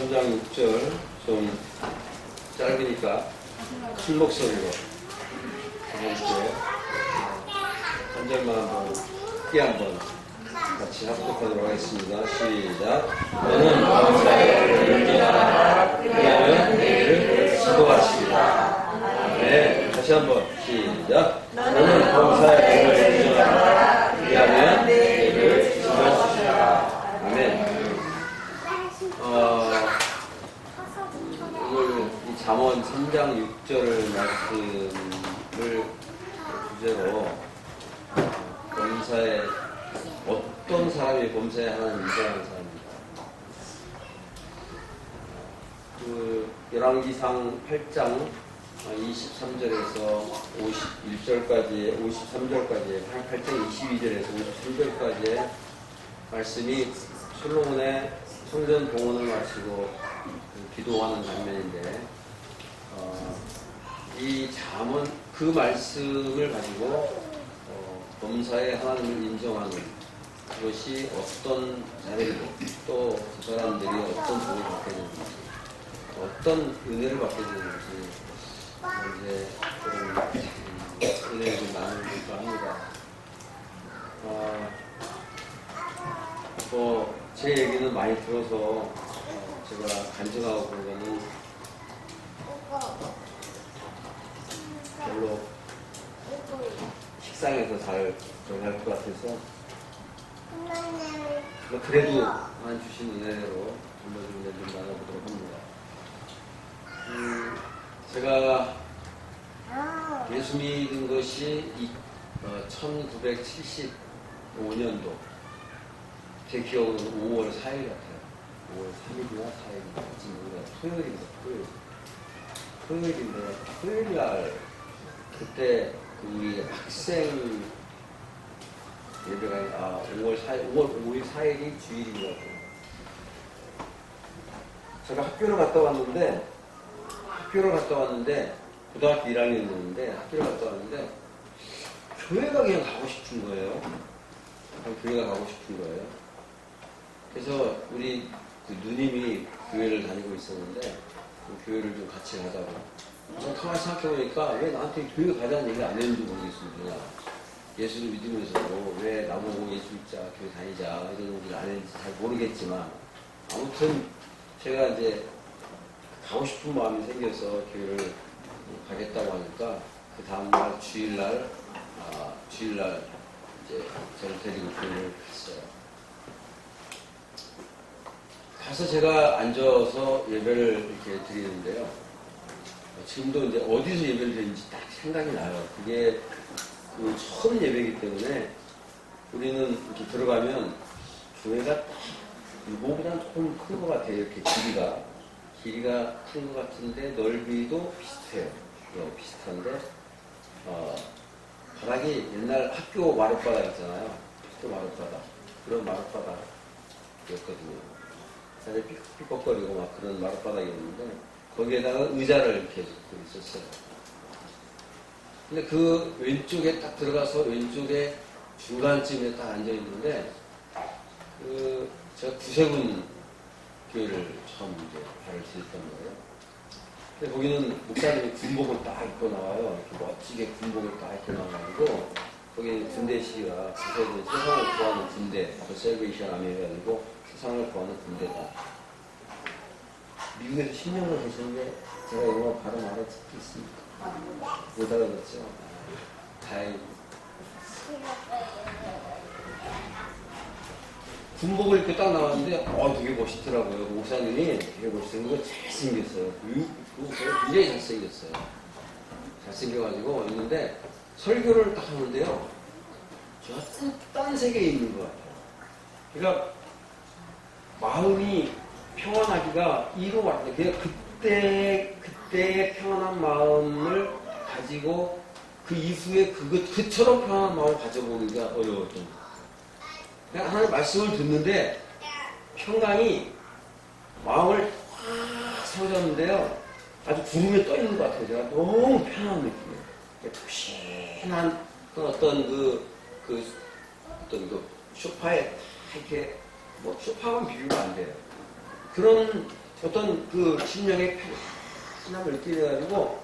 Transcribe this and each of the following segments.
3장 6절 좀 짧으니까 큰 목소리로 함께 3절만 한번 크게 한번 같이 합독하도록 하겠습니다. 시작. 너는 범사에 인정하라. 왜냐하면 너희를 지도하시리라. 네, 다시 한번 시작. 너는 범사에 인정하라. 왜냐하면 너희를 지도하시리라. 아멘. 오늘 이 잠언 3장 6절 말씀을 주제로 범사에 어떤 사람이 범사에 하나님 인정하는 사람입니다. 열왕기상 8장 23절에서 51절까지 53절까지 8장 22절에서 53절까지의 말씀이 솔로몬의 성전 봉헌을 마치고 기도하는 장면인데 이 잠언 그 말씀을 가지고 범사에 하나님을 인정하는 그것이 어떤 자리고 또 그 사람들이 어떤 도움을 받게 되는지 어떤 은혜를 받게 되는지 이제 좀 은혜를 좀 나누려고 합니다. 제 얘기는 많이 들어서 제가 간증하고 그런 거는 별로 식상해서 잘 들어갈 것 같아서 그래도 하나님 주신 은혜로 좀 나눠보도록 합니다. 제가 예수 믿은 것이 1975년도 제 기억으로는 5월 4일 같아요. 5월 3일이나 4일인가 지금 우리가 토요일날 그때 우리 학생 예배가 5월 5일 4일이 주일이라고. 제가 학교를 갔다 왔는데 고등학교 1학년이었는데 학교를 갔다 왔는데 교회가 그냥 가고 싶은 거예요. 그래서 우리 누님이 교회를 다니고 있었는데 그 교회를 좀 같이 가자고. 가만히 생각해보니까 왜 나한테 교회 가자는 얘기를 안 했는지 모르겠습니다. 예수를 믿으면서도 왜 나보고 예수 믿자, 교회 다니자 이런 얘기를 안 했는지 잘 모르겠지만 아무튼 제가 이제 가고 싶은 마음이 생겨서 교회를 가겠다고 하니까 그 다음날 주일날 이제 저를 데리고 교회를 갔어요. 가서 제가 앉아서 예배를 이렇게 드리는데요. 지금도 이제 어디서 예배를 드리는지 딱 생각이 나요. 그게 그 처음 예배이기 때문에 우리는 이렇게 들어가면 교회가 딱 이거보다는 조금 큰 것 같아요. 이렇게 길이가 큰 것 같은데 넓이도 비슷해요. 비슷한데 바닥이 옛날 학교 마룻바닥 있잖아요. 그런 마룻바닥이었거든요. 사실 삐걱삐걱거리고 막 그런 마룻바닥이었는데 거기에다가 의자를 이렇게 놓고 있었어요. 근데 그 왼쪽에 딱 들어가서 왼쪽에 중간쯤에 딱 앉아있는데 제가 구세군 교회를 처음 이제 발을 디뎠던 거예요. 근데 거기는 목사님이 군복을 딱 입고 나와요. 이렇게 멋지게 군복을 딱 입고 나와가지고 거기 군대 시위가 구세군 세상을 구하는 군대, 셀베이션 아미 해가지고 세상을 구하는 군대다. 미국에서 10년을 계셨는데 제가 영어 발음 알아듣겠습니까? 못 알아듣죠? 다행입니다. 군복을 입고 딱 나왔는데 되게 멋있더라고요. 목사님이 되게 멋있는 거 잘생겼어요. 굉장히 잘생겼어요. 잘생겨가지고 있는데 설교를 딱 하는데요. 제가 딴 세계에 있는 것 같아요. 그러니까 마음이 평안하기가 이루 왔어요. 그냥 그때의 평안한 마음을 가지고 그 이후에 그처럼 평안한 마음을 가져보기가 어려웠던 거예요. 그냥 하나님 말씀을 듣는데 평강이 마음을 확 사로잡는데요. 아주 구름에 떠 있는 것 같아요. 제가 너무 편한 느낌이에요. 푹신한 어떤 소파에 이렇게 소파만 비교가 안 돼요. 그런 어떤 그 심령의 편함을 느끼게 돼가지고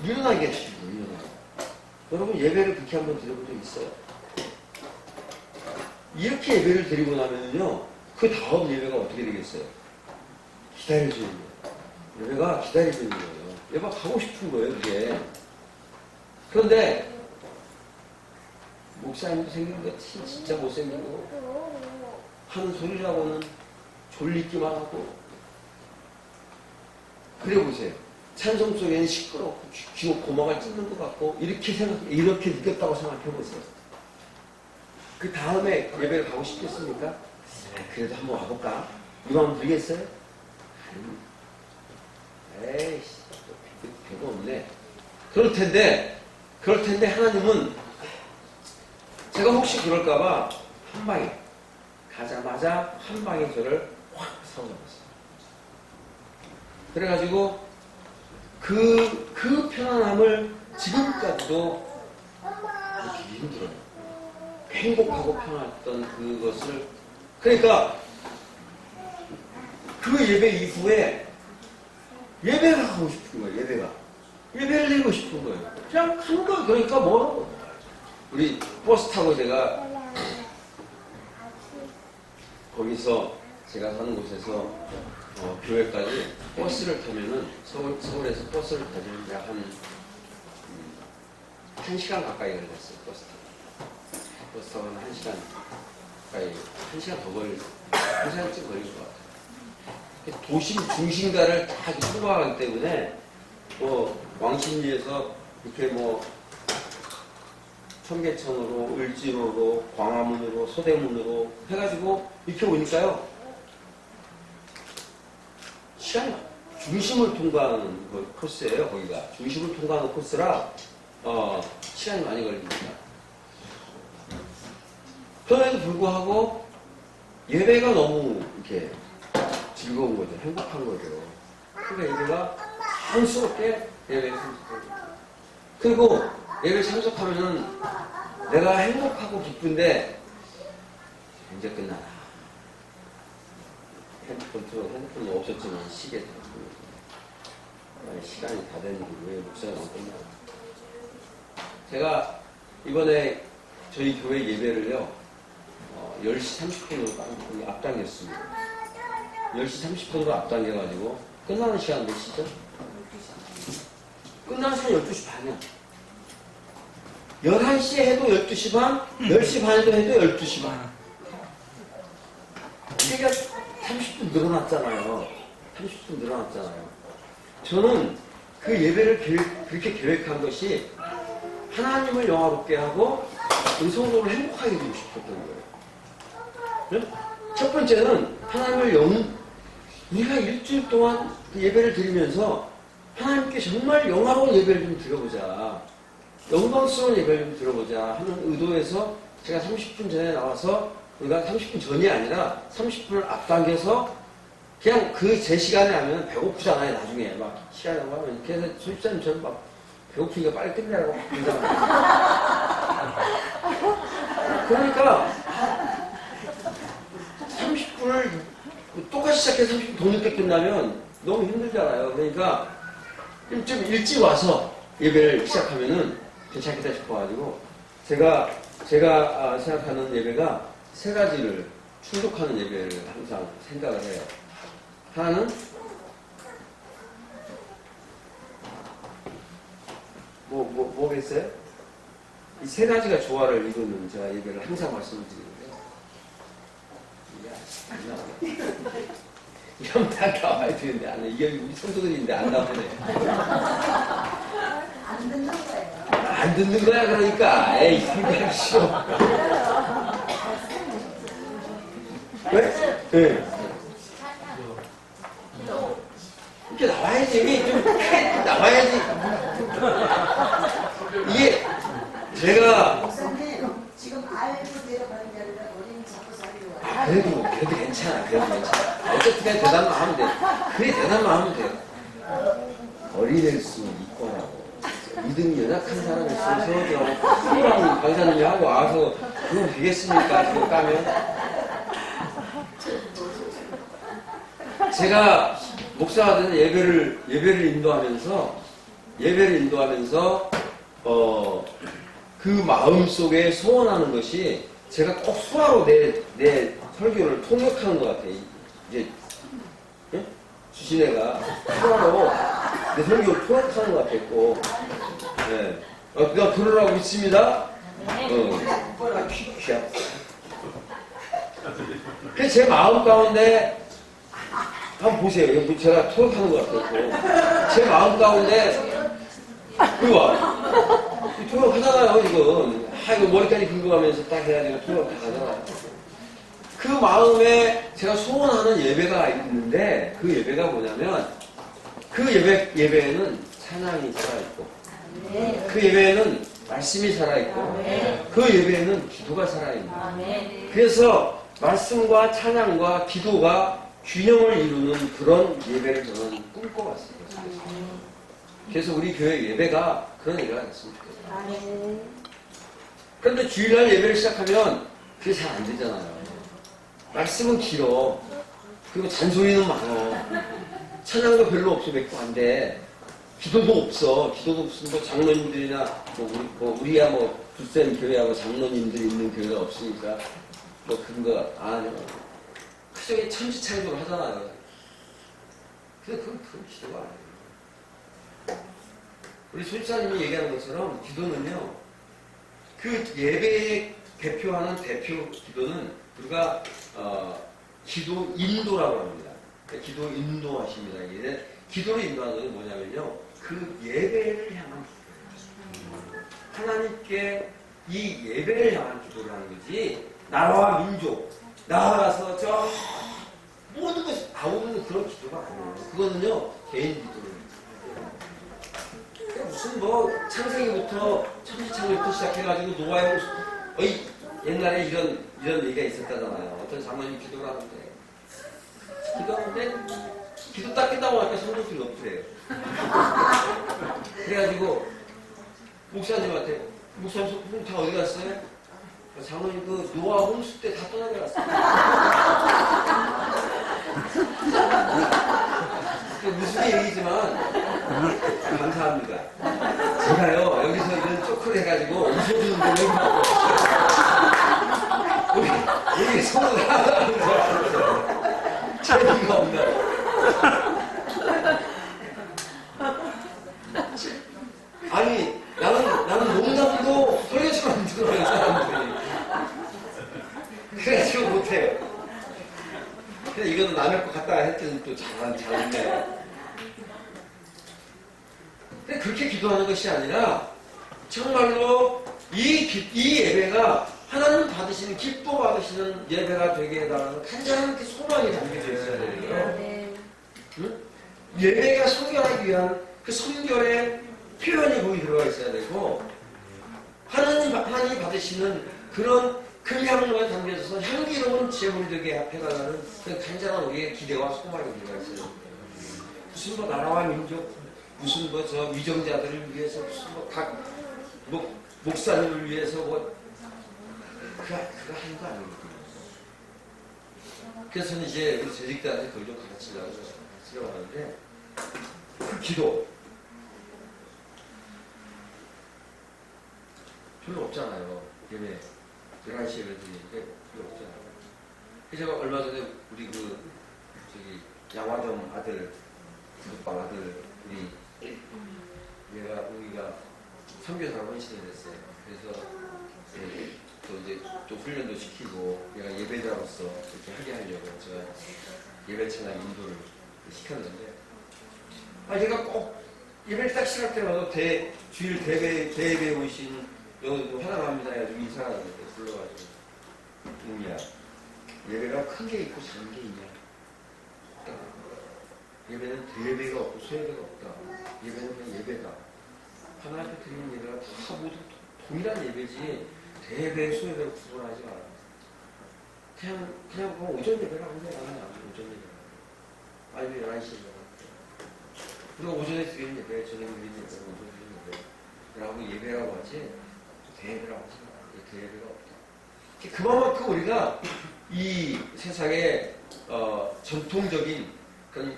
일어나게 해주시고, 일어나게. 여러분 예배를 그렇게 한번 드려본 적 있어요? 이렇게 예배를 드리고 나면요, 그 다음 예배가 어떻게 되겠어요? 기다려주는 거예요. 예배가 기다려주는 거예요. 예배가 가고 싶은 거예요, 그게. 그런데 목사님도 생긴 거 진짜 못생기고 하는 소리라고는 졸리기만 하고. 그래 보세요. 찬송 속에는 시끄럽고 귀 고막을 찢는 것 같고 이렇게 느꼈다고 생각해 보세요. 그 다음에 예배를 가고 싶겠습니까? 그래도 한번 와볼까? 이거 한번 들겠어요? 에이씨, 별거 없네. 그럴 텐데 하나님은 제가 혹시 그럴까봐 한 방에 가자마자 한 방에 저를 확 사로잡았어요. 그래가지고 그 편안함을 지금까지도 느끼기 힘들어요. 행복하고 편안했던 그것을. 그러니까 그 예배 이후에 예배가 하고 싶은 거예요. 예배를 드리고 싶은 거예요. 그냥 한 거. 그러니까 뭐라고, 우리 버스 타고 제가 거기서 제가 사는 곳에서 교회까지 버스를 타면은 서울에서 버스를 타면 약 한 1시간 가까이 걸렸어요. 버스 타고 1시간 가까이, 1시간 더 걸리고 1시간쯤 걸린 것 같아요. 도심 중심가를 다 통과하기 때문에 왕십리에서 이렇게 청계천으로, 을지로로, 광화문으로, 서대문으로 해가지고 이렇게 오니까요, 시간이 중심을 통과하는 코스예요. 거기가 중심을 통과하는 코스라 시간이 많이 걸립니다. 그럼에도 불구하고 예배가 너무 이렇게 즐거운 거죠. 행복한 거죠. 그러니까 예배가 한스럽게 예배에 참석하고, 그리고 예배 참석하면은 내가 행복하고 기쁜데 이제 끝나나. 핸드폰은 없었지만 시계 다 시간이 다 됐는데 왜 목사가 안 끝나. 제가 이번에 저희 교회 예배를요 10시 30분으로 앞당겼습니다. 10시 30분으로 앞당겨가지고 끝나는 시간 몇 시죠? 끝나는 시간 12시 반이야. 11시에 해도 12시 반, 10시 반에도 해도 12시 반. 그러니까 30분 늘어났잖아요. 30분 늘어났잖아요. 저는 그 예배를 그렇게 계획한 것이 하나님을 영화롭게 하고 성도를 행복하게 해주고 싶었던 거예요. 첫 번째는 우리가 일주일 동안 그 예배를 드리면서 하나님께 정말 영화로운 예배를 좀 드려보자, 영광스러운 예배를 좀 드려보자 하는 의도에서 제가 30분 전에 나와서, 우리가 30분 전이 아니라 30분을 앞당겨서 그냥 제 시간에 하면 배고프잖아요. 나중에 막 시간이 나면. 그래서 소집사님처럼 막 배고프니까 빨리 끝내라고 막 그러잖아요. 그러니까 30분을 똑같이 시작해서 30분 더 늦게 끝나면 너무 힘들잖아요. 그러니까 좀 일찍 와서 예배를 시작하면은 괜찮겠다 싶어가지고 제가 생각하는 예배가 세 가지를 충족하는 예배를 항상 생각을 해요. 하나는 뭐겠어요? 이 세 가지가 조화를 이루는 제가 예배를 항상 말씀을 드리는데, 안 나오네. 이러면 다 나와야 되는데 안 해. 이게 우리 성도들인데 안 나오네. 안 듣는 거예요. 안 듣는 거야. 그러니까 에이 그게 싫어. 왜? 네. 이렇게 나와야지. 좀 크게 나와야지. 이게 제가 목사님 지금 알고 내려가는 게 아니라 본인이 자꾸 살려고. 그래도 괜찮아. 어쨌든 대답만 하면 돼. 그래 대답만 하면 돼. 어린애일 수 있거라고. 믿음이 연약한 사람이 있어서 수랑 강사님이 하고 와서 그거 되겠습니까? 지금 까면 제가 목사가 되는 예배를 인도하면서 그 마음 속에 소원하는 것이 제가 꼭 수화로 내 설교를 통역하는 것 같아요. 이제 예? 주신애가 수화로 내 설교를 통역하는 것 같았고, 네. 그가 그러라고 믿습니다. 귀하다. 그래서 제 마음 가운데 한번 보세요. 여기 제가 통역하는 것 같았고, 제 마음 가운데 그거 통역하잖아요. 이건 이거 머리까지 긁어가면서 딱 해가지고 통역 다 하잖아요. 그 마음에 제가 소원하는 예배가 있는데 그 예배가 뭐냐면 그 예배에는 찬양이 살아있고 그 예배에는 말씀이 살아있고 그 예배에는 기도가 살아있는 그래서 말씀과 찬양과 기도가 균형을 이루는 그런 예배를 저는 꿈꿔왔습니다. 그래서 우리 교회 예배가 그런 예배가 됐으면 좋겠어요. 그런데 주일날 예배를 시작하면 그게 잘 안 되잖아요. 말씀은 길어. 그리고 잔소리는 많어. 찬양도 별로 없어. 몇 개 안 돼. 기도도 없어. 기도도 없으면 뭐 장로님들이나 우리야 불센 교회하고 장로님들이 있는 교회가 없으니까 그런 거 아니야. 그저 천지창조를 하잖아요. 근데 그건 기도가 아니에요. 우리 손사님이 얘기하는 것처럼 기도는요, 그 예배에 대표하는 대표 기도는 우리가 기도 인도라고 합니다. 그러니까 기도 인도하십니다. 이게 기도를 인도하는 것은 뭐냐면요, 그 예배를 향한 기도예요. 하나님께 이 예배를 향한 기도를 하는 거지, 나라와 민족, 나아가서 저 모든 것이 아우르는 그런 기도가 아니에요. 그거는요, 개인 기도를. 무슨 창세기부터 천지창조부터 시작해가지고 노아의 옛날에 이런 얘기가 있었다잖아요. 어떤 장로님 기도를 하는데 기도 딱 끝나고 나니까 성도들이 없으래요. 그래가지고 목사님한테 목사님 다 어디 갔어요? 장로님 그 노아 홍수 때 다 떠나려갔어요. 무슨 얘기지만 감사합니다. 제가요 여기서 이런 쪼크를 해가지고 웃어주는 걸 여기 성을 하는 줄 알았어요. 재미가 없나. 아니 나는 농담도 설레처럼 들어요 사람들이. 그래가지고 못해요. 근데 이거는 남의 거 갖다가 했더니 또 잘했네. 근데 그렇게 기도하는 것이 아니라 정말로 이 예배가 하나님 받으시는 기뻐 받으시는 예배가 되게 해달라는 간절한 그 소망이 담겨져 있어야 되거든요. 응? 예배가 성결하기 위한 그 성결의 표현이 거기 들어가 있어야 되고 하나님 받으시는 그런 금향로에 담겨져서 향기로운 제물이 되게 해달라는 그 간절한 우리의 기대와 소망이 들어가 있어요. 무슨 나라와 민족, 무슨 저 위정자들을 위해서, 무슨 각 목사님을 위해서 그거 하는 거 아니거든요. 그래서 저는 이제 우리 재직자한테 그걸 좀 가르치려고 하는데 그 기도 별로 없잖아요. 예배 11시 예배 드리는데 별로 없잖아요. 그래서 제가 얼마 전에 우리 양화점 아들, 구독방 아들 우리가 선교사로 헌신을 했어요. 그래서 또 이제 또 훈련도 시키고 얘가 예배자로서 이렇게 하게 하려고 제가 예배찬양 인도를 시켰는데 얘가 꼭 예배를 딱 시작할 때마다 주일 대회에 오신 여기 환영합니다 해가지고 인사하는데 불러가지고 누구냐 예배가 큰 게 있고 작은 게 있냐 예배는 대예배가 없고 소예배가 없다. 예배는 그냥 예배다. 하나님 앞에 드리는 예배가 다 모두 동일한 예배지 대예배, 소예배를 구분하지 마라. 그냥 오전 예배라고 해야 하냐. 오전 예배. 아니면 11시 예배라고. 우리가 오전에 드리는 예배, 저녁에 드리는 예배, 오전에 드리는 예배라고 예배라고 하지 대예배라고 하지 마라. 대예배가 없다. 그만큼 우리가 이 세상의 전통적인 그런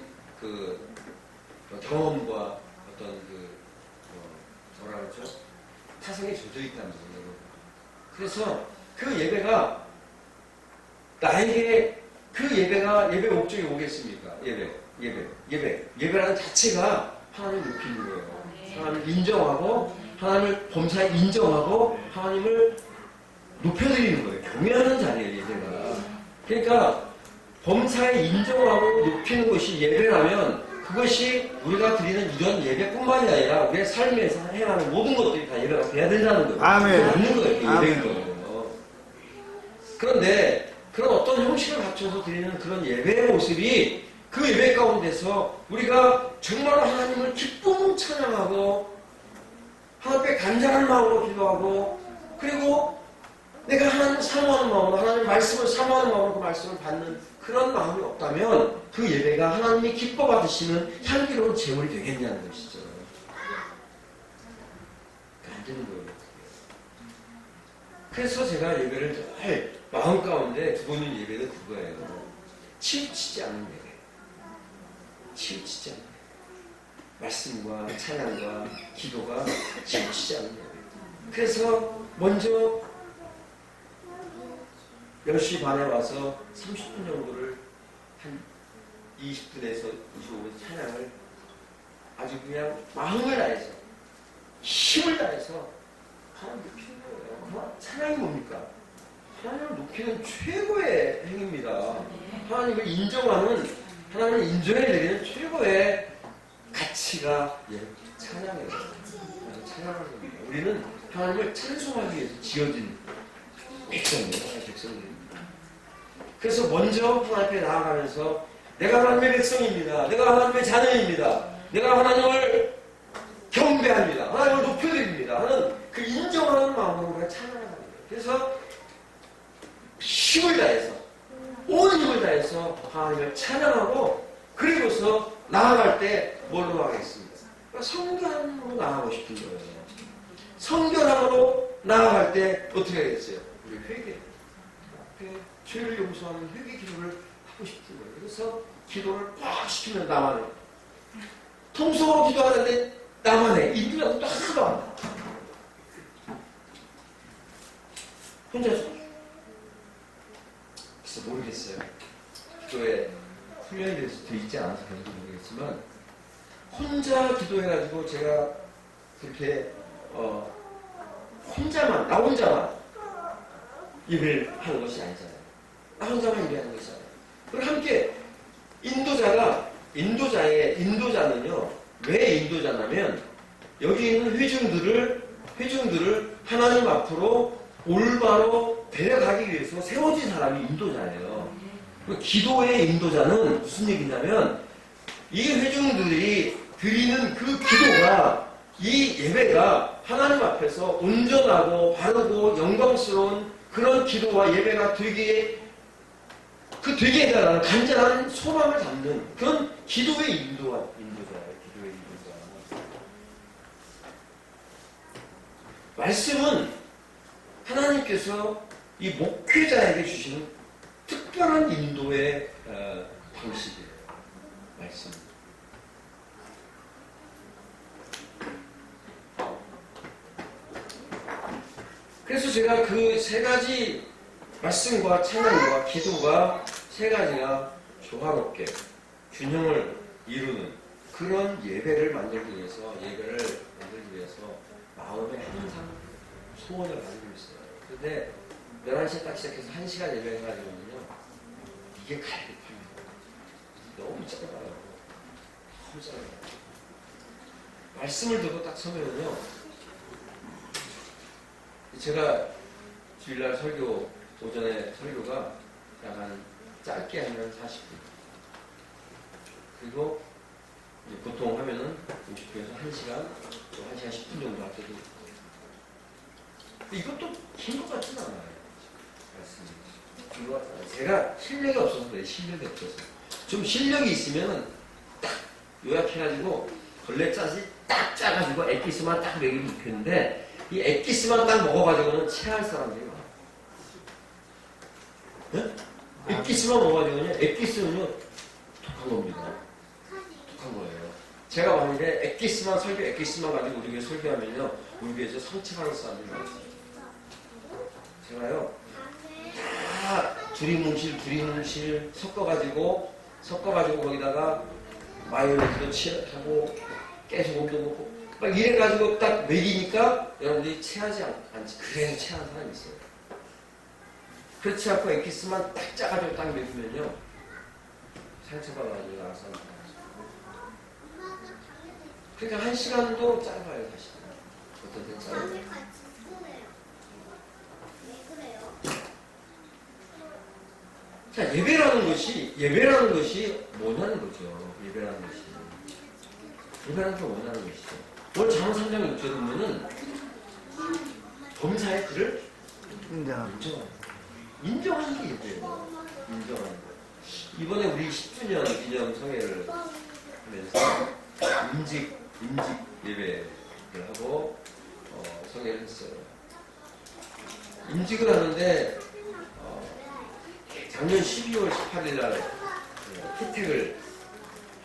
경험과 어떤 뭐라 그러죠? 타성에 젖어 있다는 거예요. 그래서 그 예배가 나에게 예배 목적이 오겠습니까? 예배라는 자체가 하나님을 높이는 거예요. 하나님을 인정하고, 하나님을 범사에 인정하고, 하나님을 높여드리는 거예요. 경외하는 자리예요, 예배가. 그러니까, 범사에 인정하고 높이는 것이 예배라면, 그것이 우리가 드리는 이런 예배뿐만이 아니라, 우리의 삶에서 행하는 모든 것들이 다 예배가 돼야 된다는 거예요. 아멘. 맞는 거예요, 예배인 아멘. 거예요. 그런데, 그런 어떤 형식을 갖춰서 드리는 그런 예배의 모습이 그 예배 가운데서 우리가 정말 하나님을 기쁨 찬양하고 하나님 앞에 간절한 마음으로 기도하고 그리고 내가 하나님을 사모하는 마음으로 하나님의 말씀을 사모하는 마음으로 그 말씀을 받는 그런 마음이 없다면 그 예배가 하나님이 기뻐 받으시는 향기로운 제물이 되겠냐는 것이죠. 안 되는 거예요. 그래서 제가 예배를 늘 마음 가운데 두고 있는 예배는 그거예요. 치우치지 않는 예배. 치우치지 않는 예배. 말씀과 찬양과 기도가 치우치지 않는 예배. 그래서 먼저 10시 반에 와서 30분 정도를 한 20분에서 25분에서 찬양을 아주 그냥 마음을 다해서 힘을 다해서 하나님 높이는 거예요. 찬양이 뭡니까? 하나님을 높이는 최고의 행위입니다. 하나님을 인정하는, 하나님을 인정해드리는 최고의 가치가 찬양이에요. 찬양하는 겁니다. 우리는 하나님을 찬송하기 위해서 지어진 백성입니다. 백성들입니다. 그래서 먼저 하나님 앞에 나아가면서 내가 하나님의 백성입니다. 내가 하나님의 자녀입니다. 내가 하나님을 경배합니다. 하나님을 높여드립니다. 하는 그 인정하는 마음으로 우리가 찬양하는 거예요. 그래서 힘을 다해서 온 힘을 다해서 하나님을 찬양하고 그리고서 나아갈 때 뭘로 하겠습니까? 그러니까 성결함으로 나아가고 싶은 거예요. 성결함으로 나아갈 때 어떻게 하겠어요? 우리 회개. 죄를 용서하는 회개 기도를 하고 싶은 거예요. 그래서 기도를 꽉 시키면 나만해. 통속으로 기도하는데 나만해. 이들이라도 또 하나도 안 해. 혼자서. 그래서 모르겠어요. 기도에 훈련이 돼서 돼 있지 않아서 그런지 모르겠지만 혼자 기도해가지고 제가 그렇게 혼자만 나 혼자만 예배를 하는 것이 아니잖아요. 나 혼자만 예배하는 것이 아니에요. 그리고 함께 인도자는요 왜 인도자냐면 여기 있는 회중들을 하나님 앞으로 올바로 데려가기 위해서 세워진 사람이 인도자예요. 기도의 인도자는 무슨 얘기냐면 이 회중들이 드리는 그 기도가 이 예배가 하나님 앞에서 온전하고 바르고 영광스러운 그런 기도와 예배가 되게 해달라는 간절한 소망을 담는 그런 기도의 인도자예요. 기도의 인도자. 말씀은 하나님께서 이 목회자에게 주시는 특별한 인도의 방식이에요. 말씀. 그래서 제가 그 세 가지 말씀과 찬양과 기도가 세 가지가 조화롭게 균형을 이루는 그런 예배를 만들기 위해서 마음에 항상 소원을 가지고 있어요. 그런데 11시에 딱 시작해서 1시간 예배해가지고는요 이게 갈급합니다. 너무 짧아요. 너무 짧아요. 말씀을 듣고 딱 서면은요 제가 주일날 오전에 설교가 약간 짧게 하면 40분. 그리고 보통 하면은 50분에서 1시간, 또 1시간 10분 정도 할 때도 있고. 이것도 긴 것 같진 않아요. 말씀이. 제가 실력이 없어서 그래요. 실력이 없어서. 좀 실력이 있으면 딱 요약해가지고 걸레짜지 딱 짜가지고 엑기스만 딱 먹이면 좋겠는데 이 엑기스만 딱 먹어가지고는 체할 사람들이 많아요. 네? 엑기스만 먹어가지고는 엑기스는요 독한 겁니다. 독한 거예요. 제가 만약에 엑기스만 가지고 우리 교회 설교하면요, 우리 교회에서 상처받는 사람들이 많아요. 제가요, 다 두리뭉실 섞어가지고 거기다가 마요네즈도 칠하고 계속 온도 먹고 막 이래가지고 딱 먹이니까 여러분들이 체하지 않지. 그래서 체하는 사람이 있어요. 그렇지 않고 엑기스만 딱 짜가지고 딱 먹으면요, 상처받아가지고 나가서 그러니까 1시간도 짧아요, 사실. 어떤 데는 짧아요. 자, 예배라는 것이 뭐냐는 거죠. 예배라는 게 뭐냐는 것이죠. 오늘 잠언 3장 6절에 보면은 범사의 그를 인정하는 게 예배예요. 인정하는 거. 이번에 우리 10주년 기념 성회를 하면서 임직 예배를 하고 성회를 했어요. 임직을 하는데 작년 12월 18일 날 채택을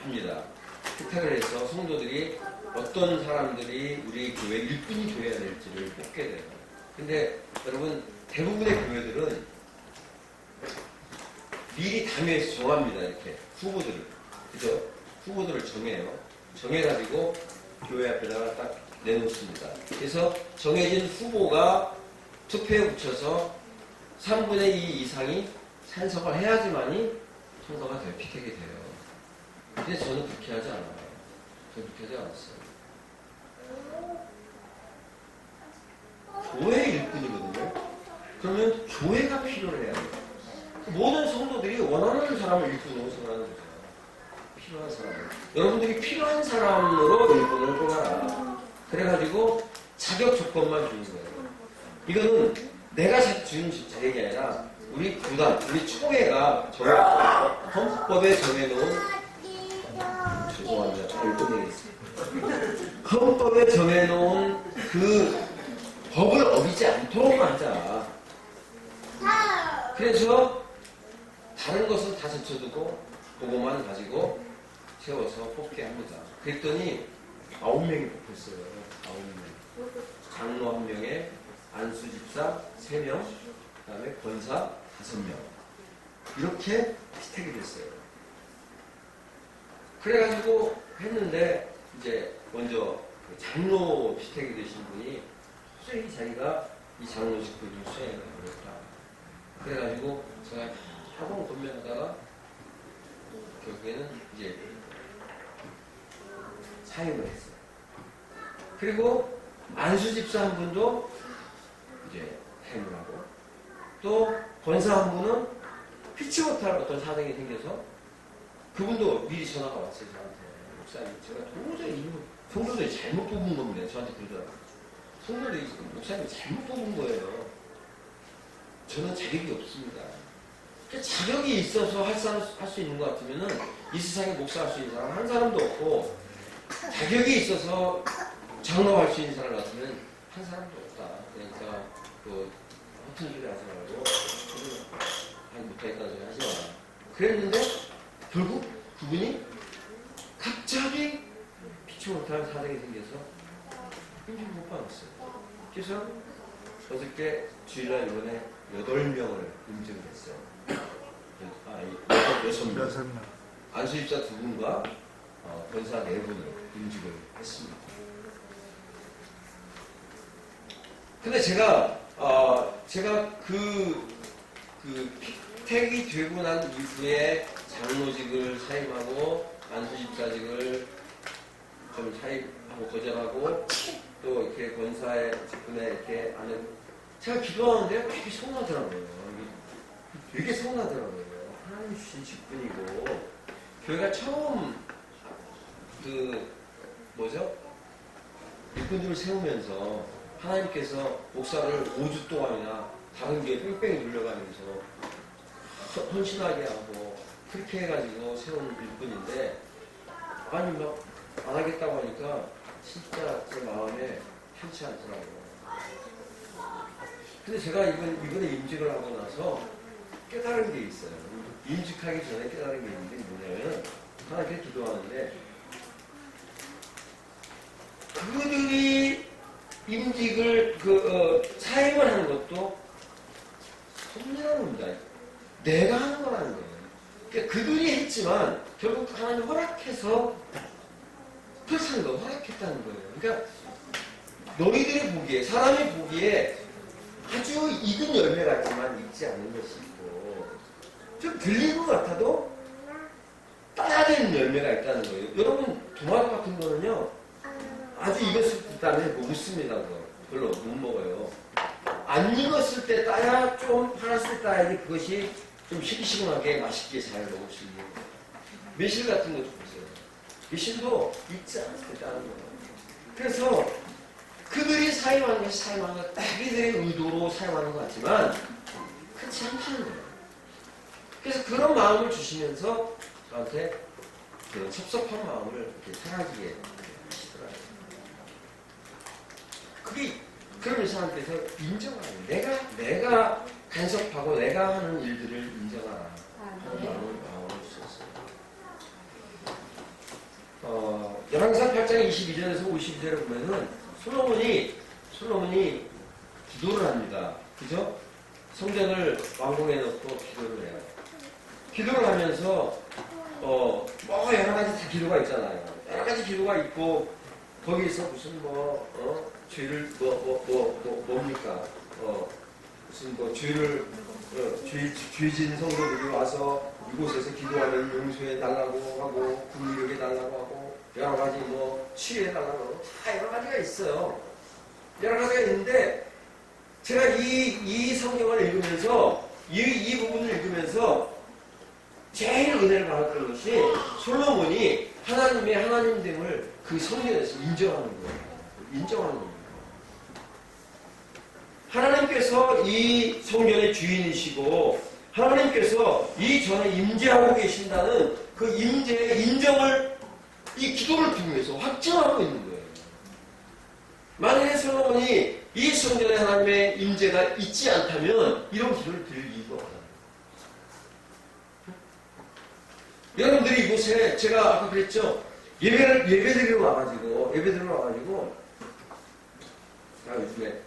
합니다. 채택을 해서 성도들이 어떤 사람들이 우리 교회 일꾼이 되어야 될지를 뽑게 돼요. 근데 여러분, 대부분의 교회들은 미리 당회에서 정합니다. 이렇게 후보들을. 그죠? 후보들을 정해요. 정해가지고 교회 앞에다가 딱 내놓습니다. 그래서 정해진 후보가 투표에 붙여서 3분의 2 이상이 찬성을 해야지만이 성도가 피택이 돼요. 근데 저는 그렇게 하지 않아요. 저는 그렇게 하지 않았어요. 교회 일꾼이거든요. 그러면 교회가 필요해요. 모든 성도들이 원하는 사람을 일꾼으로 생각하는 거죠. 필요한 사람을. 여러분들이 필요한 사람으로 일꾼을 뽑아라. 그래가지고 자격 조건만 주는 거예요. 이거는 내가 준 자격이 아니라 우리 구단, 우리 총회가 헌법에 정해놓은 죄송합니다. 헌법에 정해놓은 그 법을 어기지 않도록만 하자. 그래서 다른 것은 다 제쳐두고 그것만 가지고 세워서 뽑게 합니다. 그랬더니 9명이 뽑혔어요. 9명. 장로 1명에 안수 집사 3명, 그 다음에 권사 5명. 이렇게 피택이 됐어요. 그래가지고 했는데 이제 먼저 장로 피택이 되신 분이 도저히 자기가 이 장로 직분을 수행을 어렵다. 그래가지고 제가 학원 건면하다가 결국에는 이제 사임을 했어요. 그리고 안수 집사 한 분도 이제 사임을 하고 또 권사 한 분은 피치 못할 어떤 사정이 생겨서 그분도 미리 전화가 왔어요. 저한테. 목사님, 제가 도저히 성도들이 잘못 뽑은 겁니다. 저한테 그러더라고요. 성도들이 목사님이 잘못 뽑은 거예요. 저는 자격이 없습니다. 자격이 있어서 할 수 있는 것 같으면은 이 세상에 목사할 수 있는 사람 한 사람도 없고, 자격이 있어서 장로할 수 있는 사람 같으면 한 사람도 없다. 그러니까 허튼 소리 하지 말고 못하겠다는 소리 하지 마라. 그랬는데 결국 그분이 갑자기 피치 못할 사정이 생겨서 인증 못 받았어요. 그래서 어저께 주일날 이번에 8명을 인증을 했어요. 6명. 안수집사 2분과 권사 4분을 인증을 했습니다. 근데 제가 피택이 되고 난 이후에 장로직을 사임하고 안수집사직을 좀 사임하고 거절하고 또 이렇게 권사의 직분에 이렇게 하는, 제가 기도하는데 되게 서운하더라고요. 되게 서운하더라고요. 하나님 주신 직분이고 교회가 처음 일꾼들을 세우면서 하나님께서 목사를 5주 동안이나 다른 게 뺑뺑이 돌려가면서 헌신하게 하고 그렇게 해가지고 세운 일꾼인데, 아니 막 안 하겠다고 하니까 진짜 제 마음에 편치 않더라고요. 근데 제가 이번에 임직을 하고 나서 깨달은 게 있어요. 임직하기 전에 깨달은 게 있는데 뭐냐면, 하나님께 기도하는데 그들이 임직을 사임을 하는 것도 섭리라는 겁니다. 내가 하는 거라는 거예요. 그러니까 그들이 했지만 결국 하나님 허락해서 그렇다는 거 허락했다는 거예요. 그러니까 너희들이 보기에 사람이 보기에 아주 익은 열매 같지만 익지 않은 것이 있고 좀 들린 것 같아도 따야 되는 열매가 있다는 거예요. 여러분 토마토 같은 거는요 아주 익었을 때는 못 씁니다. 별로 못 먹어요. 안 익었을 때 따야 좀 팔았을 때 따야지 그것이 좀 시기시금하게 맛있게 잘 먹을 수 있는 거예요. 매실 같은 거 좀 보세요. 매실도 익지 않을 때 따는 거예요. 그래서 그들이 사용하는 것이 사용하는 것, 자기들의 의도로 사용하는 것 같지만 그렇지 않다는 거예요. 그래서 그런 마음을 주시면서 저한테 그 섭섭한 마음을 이렇게 사라지게 하시더라고요. 그게 그러면서 하나님께서 인정하는 내가 간섭하고 내가 하는 일들을 인정하라 하는 마음을 주셨어요. 열왕기상 8장 22절에서 52절에 보면은 솔로몬이 기도를 합니다. 그죠? 성전을 왕궁에 넣고 기도를 해요. 기도를 하면서 여러 가지 다 기도가 있잖아요. 여러 가지 기도가 있고 거기서 무슨 죄를 뭡니까? 무슨 죄를 죄진 성도들이 와서 이곳에서 기도하면 용서해 달라고 하고 국리력해 달라고 하고 여러 가지 치유해 달라고 하고 다 여러 가지가 있어요. 여러 가지가 있는데 제가 이 성경을 읽으면서 이 부분을 읽으면서 제일 은혜를 받았던 것이 솔로몬이 하나님의 하나님됨을 그 성경에서 인정하는 거예요. 인정하는 겁니다. 하나님께서 이 성전의 주인이시고 하나님께서 이 전에 임재하고 계신다는 그 임재의 인정을 이 기도를 통해서 확증하고 있는 거예요. 만약에 솔로몬이 이 성전에 하나님의 임재가 있지 않다면 이런 기도를 드릴 이유가 없다. 여러분들이 이곳에 제가 아까 그랬죠. 예배드리러 와가지고 나 요즘에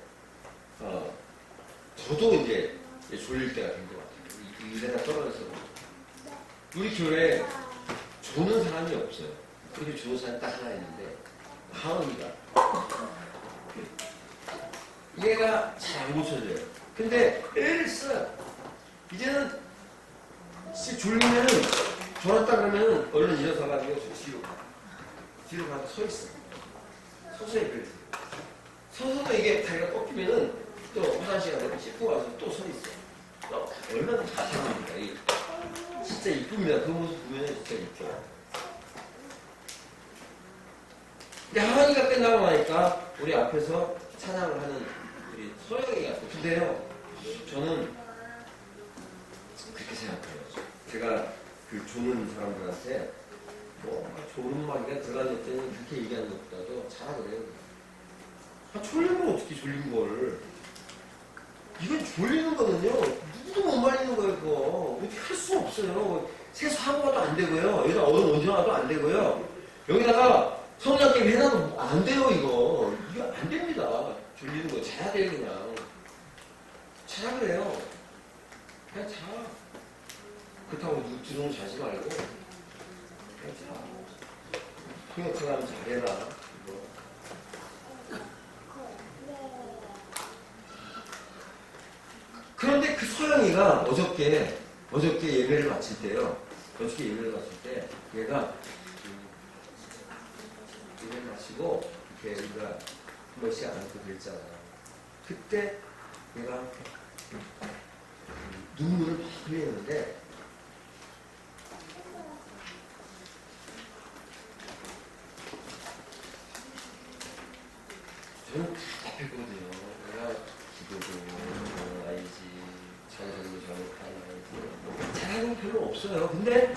저도 이제 졸릴 때가 된 것 같아요. 일에다 떨어져서 우리 교회에 조는 사람이 없어요. 그렇게 조는 사람이 딱 하나 있는데 하은이가 얘가 잘 안 고쳐져요. 근데 애를 써요. 이제는 진짜 졸리면은 졸았다 그러면 얼른 일어서가지고 뒤로 가서 서 있어. 서서 예배를 드려. 서서도 이게 다리가 꺾이면은 또 화장실 가서 씻고 와서 또 서 있어. 얼마나 자상합니까? 진짜 이쁩니다. 그 모습 보면 진짜 이뻐요. 근데 하은이가 끝나고 나니까 우리 앞에서 찬양을 하는 우리 소영이가 왔어요. 근데요, 저는 그렇게 생각해요. 제가 그 조는 사람들한테 졸음마기가 들어가졌더니 그렇게 얘기하는 것보다도 잘하더래요. 졸리면 어떻게 졸린 걸. 이건 졸리는 거는요, 누구도 못 말리는 거예요, 그거. 어떻게 할 수 없어요. 세수하고 와도 안 되고요. 여기다 얼음 얹어 놔도 안 되고요. 여기다가 성냥개 해놔도 안 돼요, 이거. 이거 안 됩니다. 졸리는 거. 자야 돼요, 그냥. 자야 그래요. 그냥 자. 그렇다고 누구처럼 자지 말고. 그냥 자. 통역하면 잘해라. 그런데 그 소영이가 어저께 예배를 마칠 때요. 얘가 예배를 마치고 이렇게 우리가 한 번씩 안고 그랬잖아요. 그때 얘가 눈물을 막 흘리는데 저는 답답했거든요. 내가 기도도 알지, 찬양도 잘못하는 알지, 잘하는 건 별로 없어요. 근데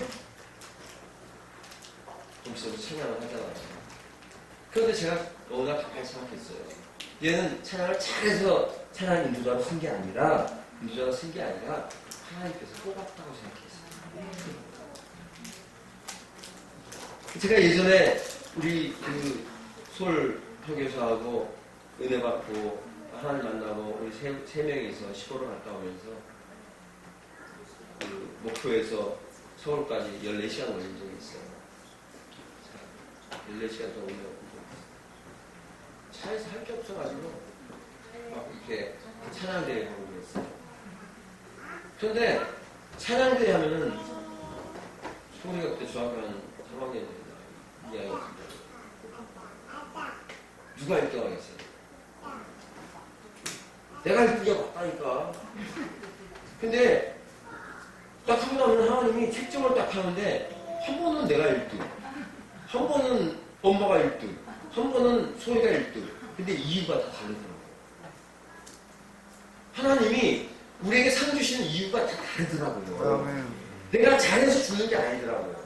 좀 있어도 찬양을 하잖아요. 그런데 제가 너무나 가까이 생각했어요. 얘는 찬양을 잘해서 찬양 인도자로 쓴 게 아니라 하나님께서 뽑았다고 생각했어요. 제가 예전에 우리 그 솔 설교사하고 은혜 받고 하나님 만나고 우리 세 명이서 시골을 갔다 오면서 그 목포에서 서울까지 14시간 걸린 적이 있어요. 14시간 동안 차에서 할 게 없어가지고 막 이렇게 찬양대회 보고 그랬어요. 그런데 찬양대회 하면은 소리가 그때 중학교 한 3학년입니다. 2학년입니다. 누가 1등 하겠어요? 내가 1등이 맞다니까. 근데 딱 하고 나면 하나님이 책정을 딱 하는데 한 번은 내가 1등, 한 번은 엄마가 1등, 한 번은 소리가 1등. 근데 이유가 다 다르더라고요. 하나님이 우리에게 상 주시는 이유가 다 다르더라고요. 내가 잘해서 주는 게 아니더라고요.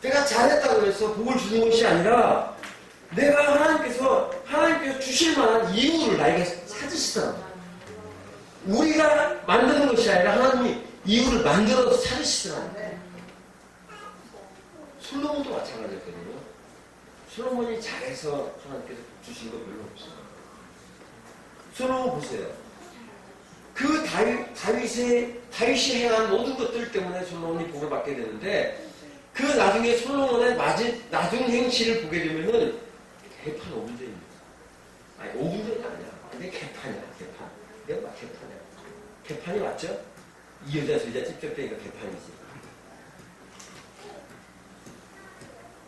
내가 잘했다고 해서 복을 주는 것이 아니라 내가 하나님께서 주실 만한 이유를 나에게 찾으시더라고요. 우리가 만드는 것이 아니라 하나님이 이유를 만들어서 찾으시더라고요. 솔로몬도 마찬가지였거든요. 솔로몬이 잘해서 하나님께서 복 주신 거 별로 없어요. 솔로몬 보세요. 그 다윗이 행한 모든 것들 때문에 솔로몬이 복을 받게 되는데 그 나중에 솔로몬의 나중 행실을 보게 되면은 개판 5분전입니다. 아니 5분전이 아니야. 근데 개판이야. 개판. 내가 막 개판이야. 개판이 맞죠? 이 여자 저 여자 찝쩍대니까 개판이지.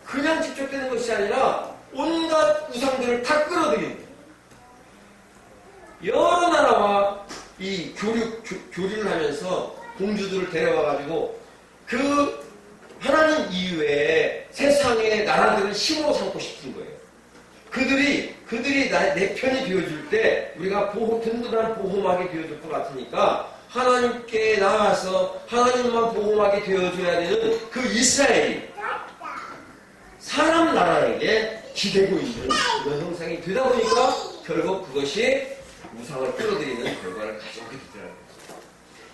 그냥 찝쩍대는 것이 아니라 온갖 우상들을 다 끌어들이는 거예요. 여러 나라와 이 교류를 하면서 공주들을 데려와가지고 그 하나님 이외에 세상의 나라들을 힘으로 삼고 싶은 거예요. 그들이 내 편이 되어줄 때 우리가 든든한 보호막이 되어줄 것 같으니까 하나님께 나아가서 하나님만 보호막이 되어줘야 되는 그 이스라엘이 사람 나라에게 기대고 있는 그런 형상이 되다 보니까 결국 그것이 우상을 끌어들이는 결과를 가져오게 되더라고요.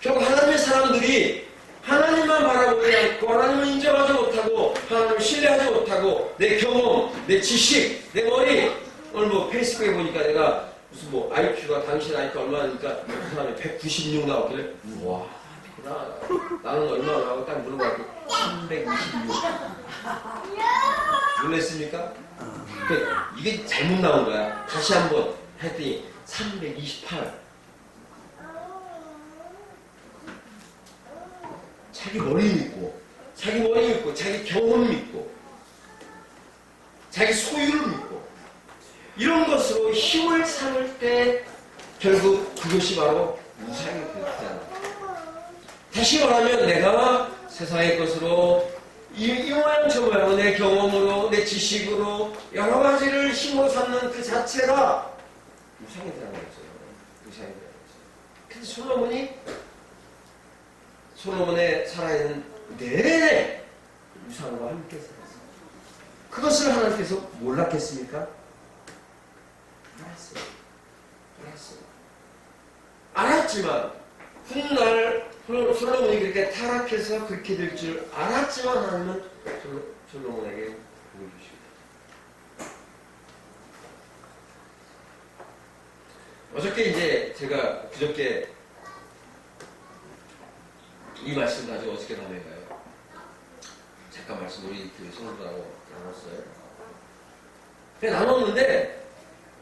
결국 하나님의 사람들이 하나님만 바라보지 않고 하나님을 인정하지 못하고 하나님을 신뢰하지 못하고 내 경험, 내 지식, 내 머리 오늘 뭐 페이스북에 보니까 내가 무슨 뭐 IQ가 당신 IQ 얼마니까 그 사람이 196 나왔길래 우와 대단하다. 나는 얼마 나오고 딱 물어봤더니 326 놀랬습니까? 이게 잘못 나온 거야. 다시 한번 했더니 328 자기 머리 믿고 자기 경험 믿고 자기 소유를 믿고 이런 것으로 힘을 삼을 때 결국 그것이 바로 우상이 되었잖아. 다시 말하면 내가 세상의 것으로 이 모양 저 모양 내 경험으로 내 지식으로 여러 가지를 힘으로 삼는 그 자체가 우상이 되는 거죠. 우상이 되는 거죠. 근데 솔로몬의 살아있는 내내 우상과 함께 살았어요. 그것을 하나님께서 몰랐겠습니까? 알았어요. 알았지만 훗날 솔로몬이 그렇게 타락해서 그렇게 될 줄 알았지만 하나님은 솔로몬에게 복을 주십니다. 어저께 이제 제가 그저께 이 말씀 가지고 어떻게 나눠가요? 잠깐 말씀 우리 그 성도들하고 나눴어요. 나눴는데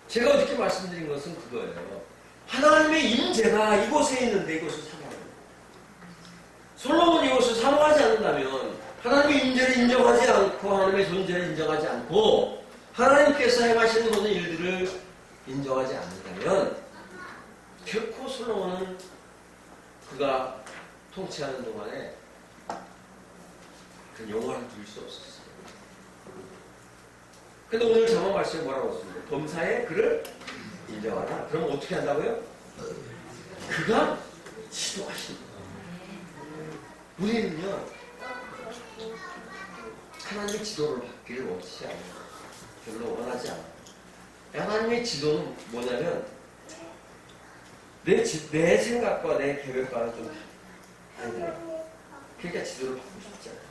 제가 어저께 말씀드린 것은 그거예요. 하나님의 임재가 이곳에 있는데 이곳을 사모하는 솔로몬이 이곳을 사모하지 않는다면 하나님의 임재를 인정하지 않고 하나님의 존재를 인정하지 않고 하나님께서 행하시는 모든 일들을 인정하지 않는다면 결코 솔로몬은 그가 통치하는 동안에 그 영화를 누릴 수 없었어요. 근데 오늘 저만 말씀에 뭐라고 했습니까? 범사에 그를 인정하라. 그러면 어떻게 한다고요? 그가 지도하신다. 우리는요, 하나님의 지도를 받기를 원치 않아요. 별로 원하지 않아요. 하나님의 지도는 뭐냐면, 내 생각과 내 계획과는 좀 다르더라고요. 그러니까 지도를 받고 싶지 않아요.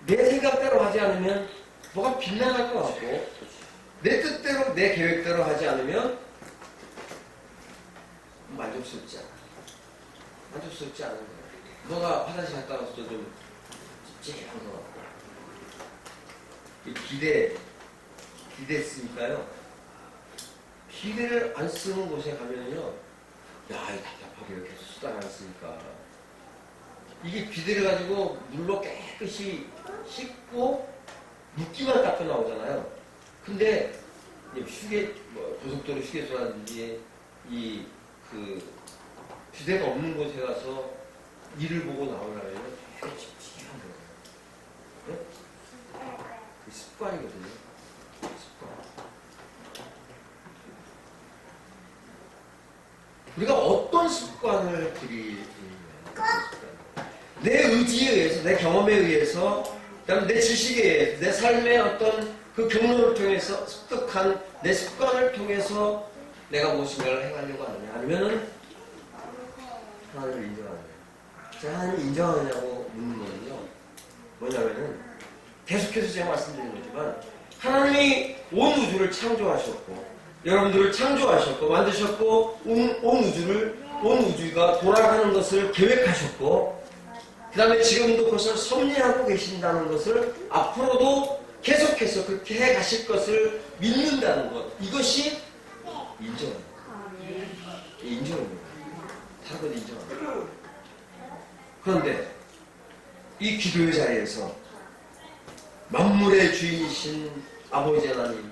내 생각대로 하지 않으면 뭐가 빗나갈 것 같고 내 뜻대로 내 계획대로 하지 않으면 만족스럽지 않아. 만족스럽지 않은 거야. 너가 화장실 갔다 와서 좀 찝찝한 것 같고 기대했으니까요. 기대를 안 쓰는 곳에 가면요, 야, 이 답답하게 이렇게 수다를 안 쓰니까 이게 비데를 가지고 물로 깨끗이 씻고 물기만 닦고 나오잖아요. 근데 고속도로 휴게소라든지 비데가 없는 곳에 가서 일을 보고 나오려면 되게 찝찝한 거예요. 네? 그 습관이거든요. 습관. 우리가 어떤 습관을 들이느냐. 내 의지에 의해서, 내 경험에 의해서, 그다음에 내 지식에 의해서, 내 삶의 어떤 그 경로를 통해서 습득한 내 습관을 통해서 내가 무엇인가를 해가려고 하느냐. 아니면은 하나님을 인정하느냐. 제가 하나님을 인정하느냐고 묻는 거는요. 뭐냐면은 계속해서 제가 말씀드리는 거지만 하나님이 온 우주를 창조하셨고 여러분들을 창조하셨고 만드셨고 온 우주가 돌아가는 것을 계획하셨고 그 다음에 지금도 그것을 섭리하고 계신다는 것을 앞으로도 계속해서 그렇게 해 가실 것을 믿는다는 것, 이것이 인정합니다. 인정합니다. 다른 건 인정합니다. 그런데 이 기도의 자리에서 만물의 주인이신 아버지 하나님,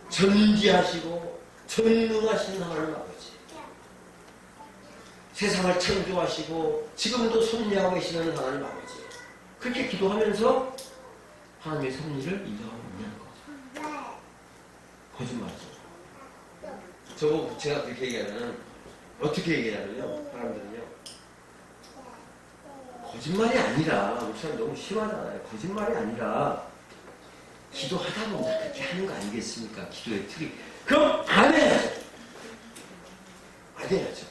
전지하시고 전능하신 하나님 아버지, 세상을 창조하시고 지금도 섭리하고 계시는 하나님 아버지, 그렇게 기도하면서 하나님의 섭리를 인정하고 있냐는 거죠. 거짓말이죠. 제가 그렇게 얘기하면 어떻게 얘기하냐면요, 사람들은요, 거짓말이 아니라, 목사님 너무 심하잖아요. 거짓말이 아니라 기도하다 보면 그렇게 하는 거 아니겠습니까? 기도의 틀이. 그럼 안 해야죠. 안 해야죠.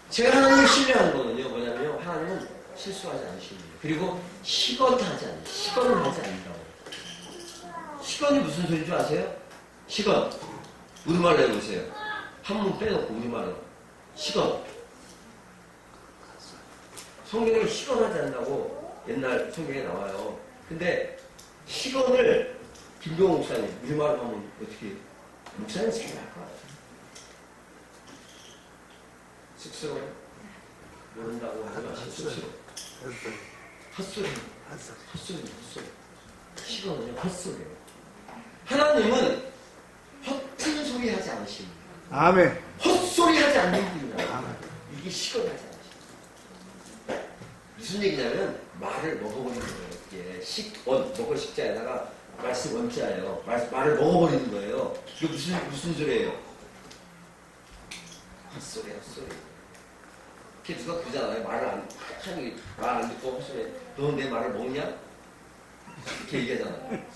제가 하나님을 신뢰하는 거는요, 뭐냐면요, 하나님은 실수하지 않으십니다. 그리고 시건을 하지 않는다고. 시건이 무슨 소리인 줄 아세요? 시건. 우리말로 해보세요. 한문 빼놓고 우리말로. 시건. 성경에 시건하지 않는다고 옛날 성경에 나와요. 근데 시건을 김병호 목사님, 우리말로 하면 어떻게, 목사님 잘 알 것 같아요. 쑥스러워요? 모른다고 하지 마시고 쑥스러워. 헛소리. 시건은요, 헛소리예요. 하나님은 허튼 소리 하지 않으십니다. 아멘. 헛소리 하지 않는 분이다. 이게 시건하지 않으십니다. 무슨 얘기냐면 말을 먹어버리는 거예요. 이게 먹을 식자에다가 말씀 원자예요. 말을 먹어버리는 거예요. 이게 무슨 소리예요? 헛소리. 이렇게 누가 그러잖아요. 말 안 듣고 헛소리. 너 내 말을 먹냐? 이렇게 얘기하잖아요.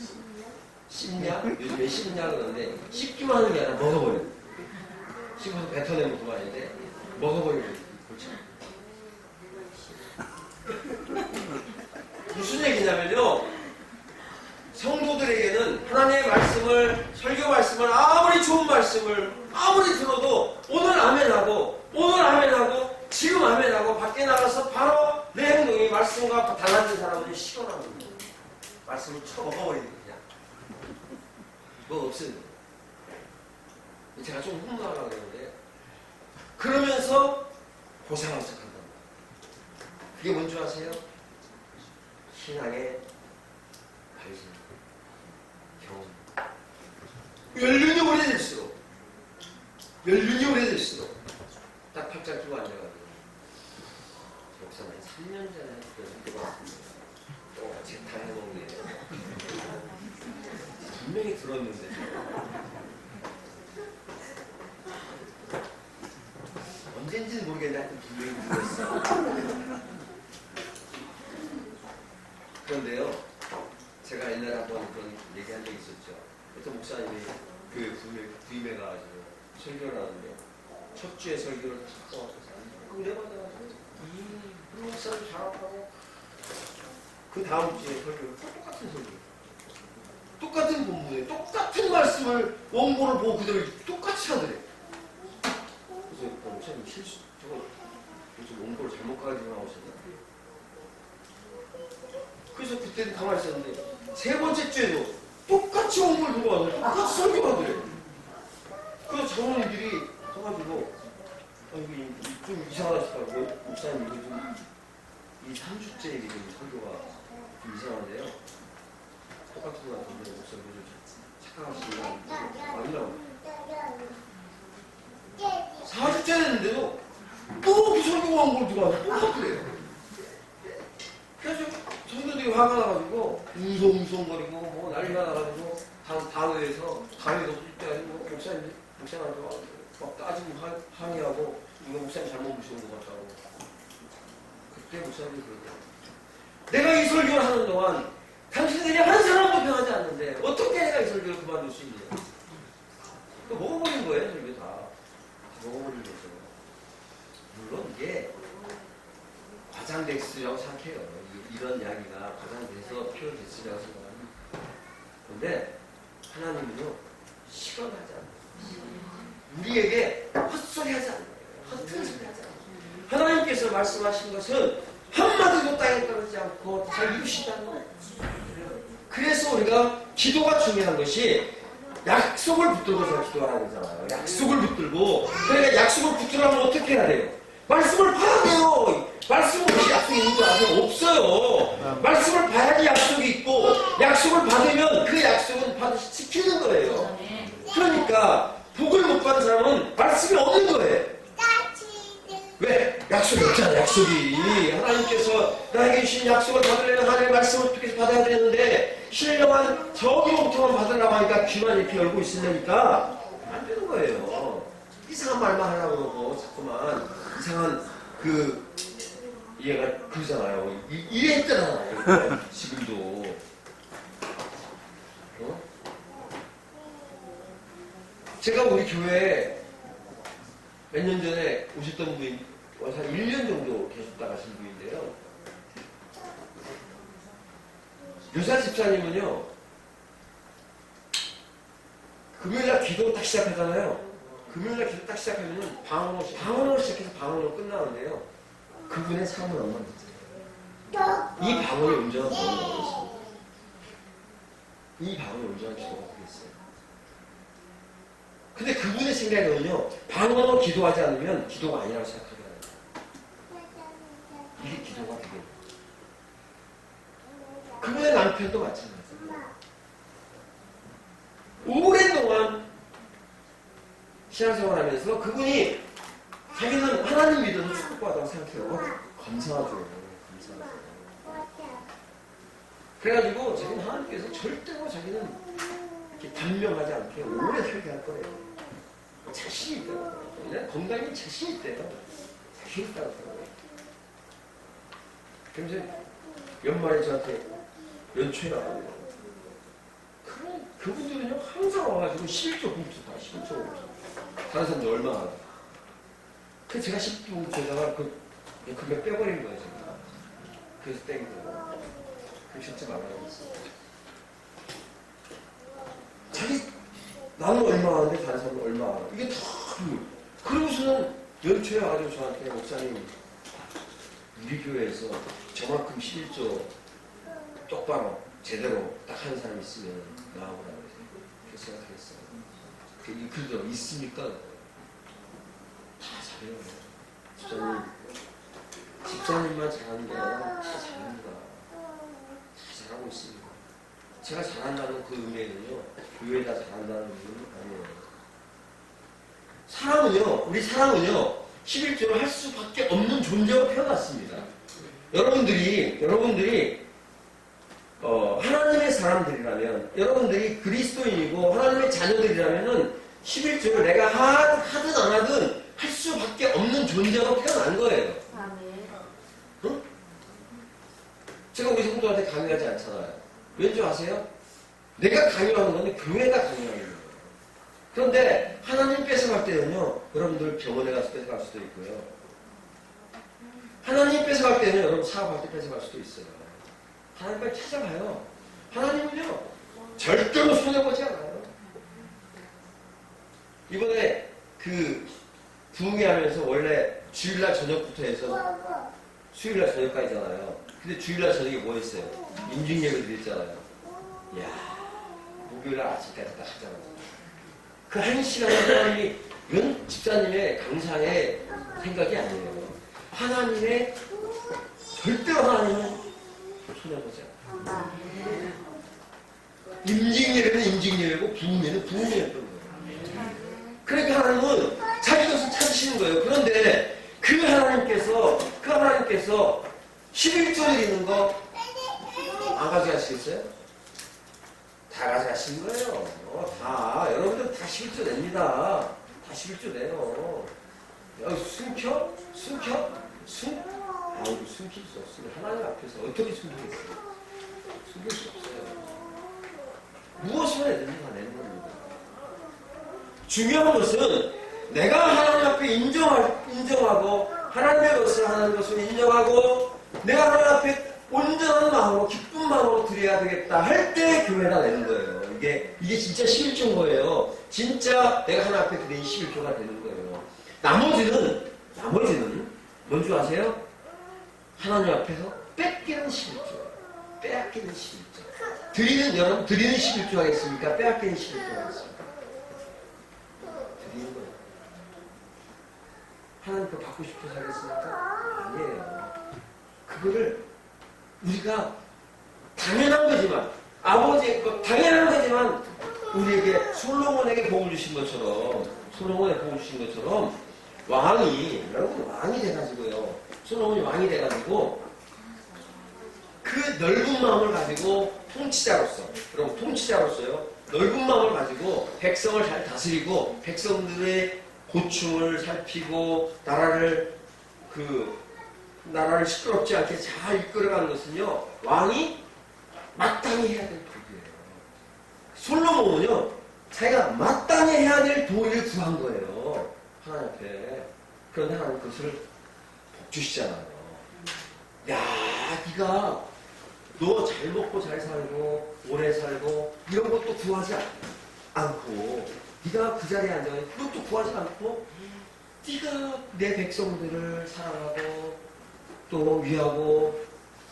씹냐? 요즘에 씹냐 그러는데 씹기만 하는 게 아니라 먹어버려. 씹어서 뱉어내면 그만인데 먹어버리는 거죠. 무슨 얘기냐면요, 성도들에게는 하나님의 말씀을, 설교 말씀을, 아무리 좋은 말씀을 아무리 들어도 오늘 아멘하고 지금 아멘하고 밖에 나가서 바로 내 행동이 말씀과 달라진 사람들이 시원하는 거예요. 말씀을 쳐먹어버리는 거예요. 그냥 뭐 없어요. 제가 좀 흥분하려고 그러는데 그러면서 고생하는 척한다. 그게 뭔 줄 아세요? 신앙의 발전, 경험. 연륜이 오래될수록 딱 팔짱 끼고 앉아가지고 목사님 3년 전에 그거 같은데 또 재탕 해먹는 게 분명히 들었는데 언젠지는 모르겠는데 하여튼 분명히 들었어. 그런데요, 제가 옛날에 한번 그런 얘기한 적이 있었죠. 그때 목사님이 교회 부임해 가지고 설교를 하는데 첫 주에 설교를 탁 떠와서 은혜받아가지고 목사님 잘하고 그 다음 주에 설교를 똑같은 설교. 똑같은 본문에 똑같은 말씀을 원고를 보고 그대로 똑같이 하더래. 그래서 목사님 실수 저거 원고를 잘못 가지고 나오셨나? 그래서 그때는 가만히 있었는데 세 번째 주에도 똑같이 원고를 들고 와서 똑같이 설교하더래. 그래서 장로님들이 서가지고 이게 좀 이상하다 싶다고 목사님 이거 좀 이 3주째 이게 설교가 좀 이상한데요. 똑같은 거 같은데 목사님 좀 착각하시니까 아니라고. 4주째 됐는데도 또 그 설교 원고를 들고 와서 똑같더래요. 그래서 성도들이 화가 나가지고 웅성웅성거리고 뭐 난리가 나가지고 당회에서 소집돼가지고 목사님한테 막 따지고 항의하고 이거 목사님 잘못 보시는 것 같다고. 그때 목사님이 그러더라고요. 내가 이 설교를 하는 동안 당신들이 한 사람도 변하지 않는데 어떻게 내가 이 설교를 그만둘 수 있냐. 먹어버린 거예요. 설교 다 먹어버린 거죠. 물론 이게 과장됐으라고 생각해요. 이런 이야기가 과장돼서 표현됐으라고 생각합니다. 그런데 하나님은요 시건하지 않아요. 우리에게 헛소리 하지 않아요. 허튼 소리 하지 않아요. 하나님께서 말씀하신 것은 한마디도 땅에 떨어지지 않고 잘 이루신다는 거예요. 그래서 우리가 기도가 중요한 것이 약속을 붙들고서 기도하라고 하잖아요. 약속을 붙들고. 그러니까 약속을 붙들려면 어떻게 해야 돼요? 말씀을 봐야 돼요. 말씀 없이 약속이 있는 줄 아세요? 없어요. 말씀을 봐야지 약속이 있고, 약속을 받으면 그 약속은 반드시 지키는 거예요. 그러니까 복을 못 받은 사람은 말씀이 없는 거예요. 왜? 약속이 없잖아. 약속이. 하나님께서 나에게 주신 약속을 받으려면 하나님의 말씀을 통해서 받아야 되는데 신령한 저기로부터만 받으려고 하니까 귀만 이렇게 열고 있으려니까 안 되는 거예요. 이상한 말만 하려고 그러고 자꾸만 이상한 얘가 그러잖아요. 이랬잖아요. 지금도. 제가 우리 교회에 몇 년 전에 오셨던 분이 와서 한 1년 정도 계셨다 가신 분인데요. 유사 집사님은요, 금요일날 기도 딱 시작하잖아요. 금요일날 기도 딱 시작하면은 방언으로 시작해서 방언으로 끝나는데요. 그분의 삶은 엉망이죠. 이 방언의 온전한 기도가 되겠습니다. 이 방언의 온전한 기도가 되겠어요. 근데 그분의 생각에는요, 방언으로 기도하지 않으면 기도가 아니라고 생각하게 해요. 이게 기도가 되겠네요. 그분의 남편도 마찬가지예요. 오랫동안 신앙생활 하면서 그분이 자기는 하나님 믿어서 축복받았다고 생각해요. 감사하죠. 그래가지고 자기는 하나님께서 절대로 자기는 이렇게 단명하지 않게 오래 살게 할 거예요. 자신이 있다고. 건강에 자신이 있대요. 자신이 있다고 하더라고요. 그래서 연말에 저한테 연초에 나가요. 그분들은요, 항상 와가지고 11조 공투 다 11조 공투. 다른 사람들 얼마나 하고. 그래서 제가 11조 공투에다가 금액 빼버린 거예요, 제가. 그래서 땡긴 거예요. 그게 진짜 말하고 있어요. 나는 얼마 하는데 다른 사람은 얼마 하나. 이게 다 그러고서는 연초에 와가지고 저한테 목사님 우리 교회에서 저만큼 11조 똑바로 제대로 딱 하는 사람이 있으면 나와보라고 해서 그렇게 생각했어요. 그러더라고. 있습니까? 다 잘해요. 집사님만 잘하는 게 아니라 다 잘합니다. 다 잘하고 있습니다. 제가 잘한다는 그 의미에는요, 교회가 잘한다는 의미는 아니에요. 우리 사람은요, 11조를 할 수밖에 없는 존재로 태어났습니다. 여러분들이, 하나님의 사람들이라면, 여러분들이 그리스도인이고 하나님의 자녀들이라면은 11조를 내가 하든 안 하든 할 수밖에 없는 존재로 태어난 거예요. 응? 제가 우리 성도한테 강요하지 않잖아요. 왠지 아세요? 내가 강요하는 건데 교회가 강요하는 거예요. 그런데 하나님 뺏어갈 때는요, 여러분들 병원에 가서 뺏어갈 수도 있고요. 하나님 뺏어갈 때는 여러분 사업할 때 뺏어갈 수도 있어요. 하나님 빨리 찾아가요. 하나님은요, 절대로 손해보지 않아요. 이번에 그 부흥회하면서 원래 주일날 저녁부터 해서 수요일날 저녁까지잖아요. 근데 주일날 저녁에 뭐 했어요? 인중예배를 드렸잖아요. 이야, 목요일날 아침까지 딱 하잖아요. 그 한 시간에 하나님이 이건 집사님의 강사의 생각이 아니에요. 하나님의 절대로 하나님은 손해보지 않아요. 임직예배는 임직예배고 부흥회는 부흥회였던 거예요. 그러니까 하나님은 자기 것을 찾으시는 거예요. 그런데 그 하나님께서 11조 드리는 거 안 가져가시겠어요? 다 가져가시는 거예요. 다 여러분들 다 11조 냅니다. 다 11조 내요. 숨겨? 아이고 숨길 수 없어요. 하나님 앞에서 어떻게 숨기겠어요? 숨길 수 없어요. 무엇이나 애들이 다 내는 겁니다. 중요한 것은 내가 하나님 앞에 인정하고 하나님의 것을 하나님의 것을 인정하고 내가 하나님 앞에 온전한 마음으로 기쁜 마음으로 드려야 되겠다 할 때 교회가 되는 거예요. 이게 진짜 11조인 거예요. 진짜 내가 하나님 앞에 드린 11조가 되는 거예요. 나머지는 뭔지 아세요? 하나님 앞에서 뺏기는 11조. 빼앗기는 11조. 여러분 드리는 11조 하겠습니까? 빼앗기는 11조 하겠습니까? 드리는 거예요. 하나님 거 받고 싶어서 하겠습니까? 아니에요. 그거를 우리가 당연한 거지만 당연한 거지만 우리에게 솔로몬에게 복을 주신 것처럼 여러분 왕이 돼가지고요. 솔로몬이 왕이 돼가지고 그 넓은 마음을 가지고 통치자로서요. 넓은 마음을 가지고 백성을 잘 다스리고 백성들의 고충을 살피고 나라를 시끄럽지 않게 잘 이끌어가는 것은요, 왕이 마땅히 해야 될 도리예요. 솔로몬은요, 자기가 마땅히 해야 될 도리를 구한 거예요. 하나님 앞에. 그런데 하나님 그것을 복주시잖아요. 야, 네가 너 잘 먹고 잘 살고 오래 살고 이런 것도 구하지 않고 네가 그 자리에 앉아 그것도 구하지 않고 네가 내 백성들을 사랑하고 또 위하고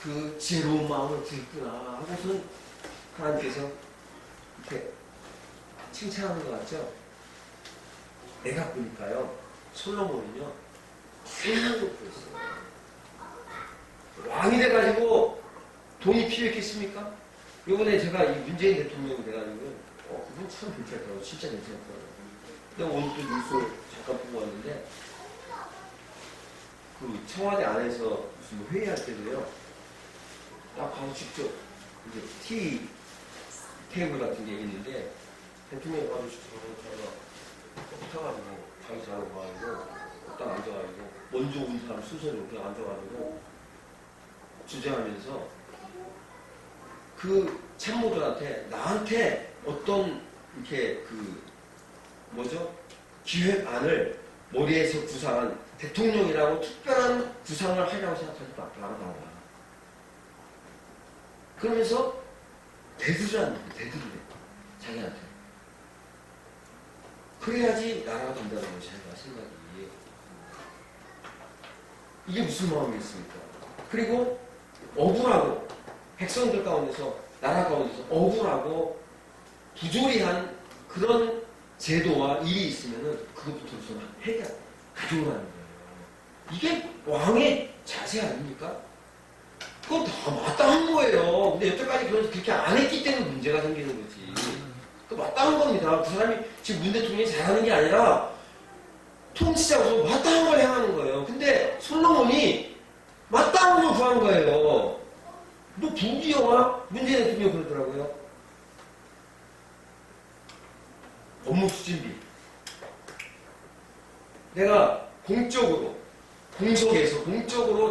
그 지혜로운 마음을 들구나 하고선 하나님께서 이렇게 칭찬하는 것 같죠? 내가 보니까요, 솔로몬은요 당연한 것도 있어요. 왕이 돼가지고 돈이 필요했겠습니까? 이번에 제가 이 문재인 대통령이 돼가지고 그분 참 괜찮더라고요. 진짜 괜찮더라고요. 근데 오늘 또 뉴스 잠깐 보고 왔는데 그 청와대 안에서 무슨 회의할 때도요, 딱 가서 직접 이제 티 테이블 같은 게 있는데 대통령이 가서 직접 붙어가지고 자기 자로 가가지고 딱 앉아가지고 먼저 온 사람 순서대로 그냥 앉아가지고 주재하면서 그 참모들한테 나한테 어떤 이렇게 기획안을 머리에서 구상한 대통령이라고 특별한 구상을 하려고 생각하지 말아라. 그러면서 대두를 해. 자기한테. 그래야지 나라가 된다는 거예요. 자기가 생각이. 이게 무슨 마음이겠습니까? 그리고 억울하고 백성들 가운데서 나라 가운데서 억울하고 부조리한 그런 제도와 일이 있으면은 그것부터 우선 가져오라는 거예요. 이게 왕의 자세 아닙니까? 그건 다 마땅한 거예요. 근데 여태까지 그렇게 안 했기 때문에 문제가 생기는 거지. 그 마땅한 겁니다. 그 사람이 지금 문 대통령이 잘하는 게 아니라 통치자로서 마땅한 걸 행하는 거예요. 근데 솔로몬이 마땅한 걸 구한 거예요. 너 부귀영화 문재인 대통령이 그러더라고요. 업무 추진비. 내가 공적으로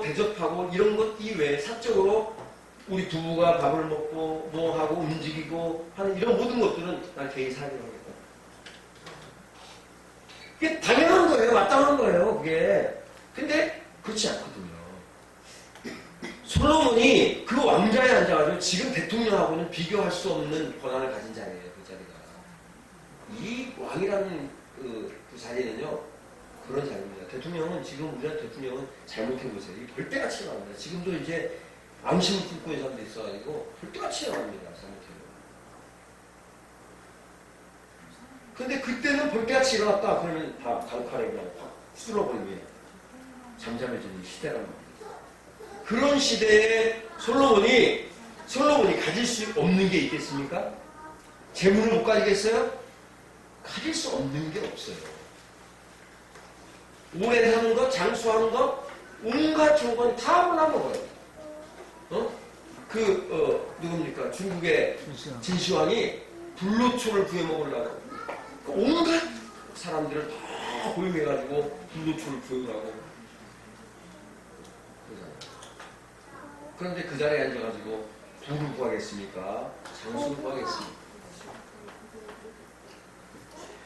대접하고 이런 것 이외에 사적으로 우리 부부가 밥을 먹고 뭐 하고 움직이고 하는 이런 모든 것들은 난 개인 사회로 하겠다. 그게 당연한 거예요. 마땅한 거예요. 그게. 근데 그렇지 않거든요. 솔로몬이 그 왕좌에 앉아가지고 지금 대통령하고는 비교할 수 없는 권한을 가진 자리예요. 그 자리가. 이 왕이라는 그 자리는요. 그런 자리입니다. 대통령은 지금 우리나라 대통령은 잘못해보세요. 이 벌떼같이 나옵니다. 지금도 이제 앙심을 품고 있는 사람도 있어가지고 벌떼같이 나옵니다. 잘못해요. 근데 그때는 벌떼같이 일어났다. 그러면 다 단칼에 그냥 확 휘둘러버리면 잠잠해지는 시대란 말이에요. 그런 시대에 솔로몬이 가질 수 없는 게 있겠습니까? 재물을 못 가지겠어요? 가질 수 없는 게 없어요. 오래 사는 것, 장수하는 것, 온갖 조건 다 몰아먹어요. 누굽니까? 중국의 진시황이 불로초를 구해먹으려고 온갖 사람들을 다 고용해가지고 불로초를 구해오라고. 그런데 그 자리에 앉아가지고 부를 구하겠습니까? 장수를 구하겠습니까?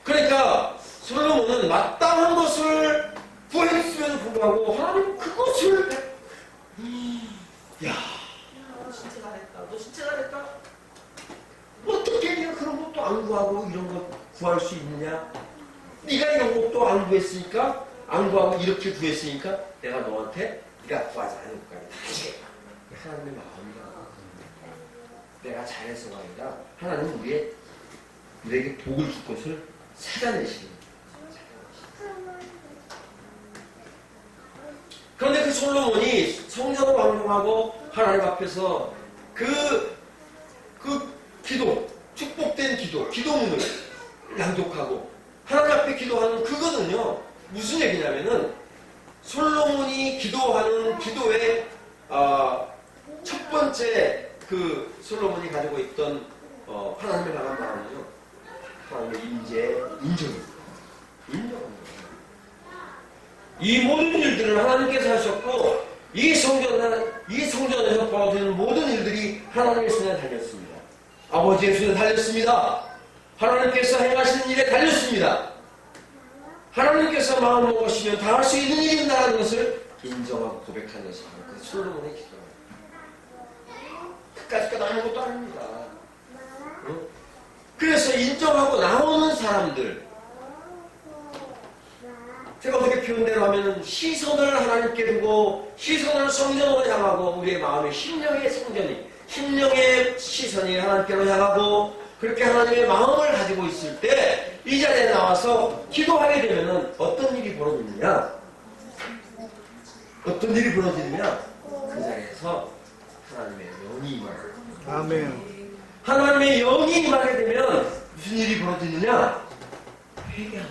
그러니까 솔로몬은 마땅한 것을 구했음에도 불구하고 하나님 그것을 야, 너 진짜 잘했다. 너 진짜 잘했다. 어떻게 네가 그런 것도 안 구하고 이런 것 구할 수 있느냐? 네가 이런 것도 안 구했으니까 안 구하고 이렇게 구했으니까 내가 너한테 네가 구하지 않을 것까지 다 주겠다. 하나님의 마음이야. 내가 잘해서가 아니라 하나님은 우리에게 복을 줄 것을 찾아내시는 거예요. 그런데 그 솔로몬이 성전을 방문하고 하나님 앞에서 그 기도, 축복된 기도문을 낭독하고 하나님 앞에 기도하는 그거는요 무슨 얘기냐면은 솔로몬이 기도하는 기도의 첫 번째 그 솔로몬이 가지고 있던 하나님을 향한 마음은요 하나님의 인정입니다. 인정합니다. 이 모든 일들을 하나님께서 하셨고 이 성전에서 벌어지는 모든 일들이 하나님의 손에 달렸습니다. 아버지의 손에 달렸습니다. 하나님께서 행하시는 일에 달렸습니다. 하나님께서 마음 먹으시면 다 할 수 있는 일이다라는 것을 인정하고 고백하는 것이 바로 그 솔로몬의 기도입니다. 그까짓 아무것도 아닙니다. 그래서 인정하고 나오는 사람들, 제가 어떻게 표현대로 하면 시선을 하나님께 두고 시선을 성전으로 향하고 우리의 마음의 심령의 시선이 하나님께로 향하고 그렇게 하나님의 마음을 가지고 있을 때 이 자리에 나와서 기도하게 되면 어떤 일이 벌어지느냐? 어떤 일이 벌어지느냐? 그 자리에서 하나님의 영이 임하게. 아멘. 하나님의 영이 임하게 되면 무슨 일이 벌어지느냐? 회개하는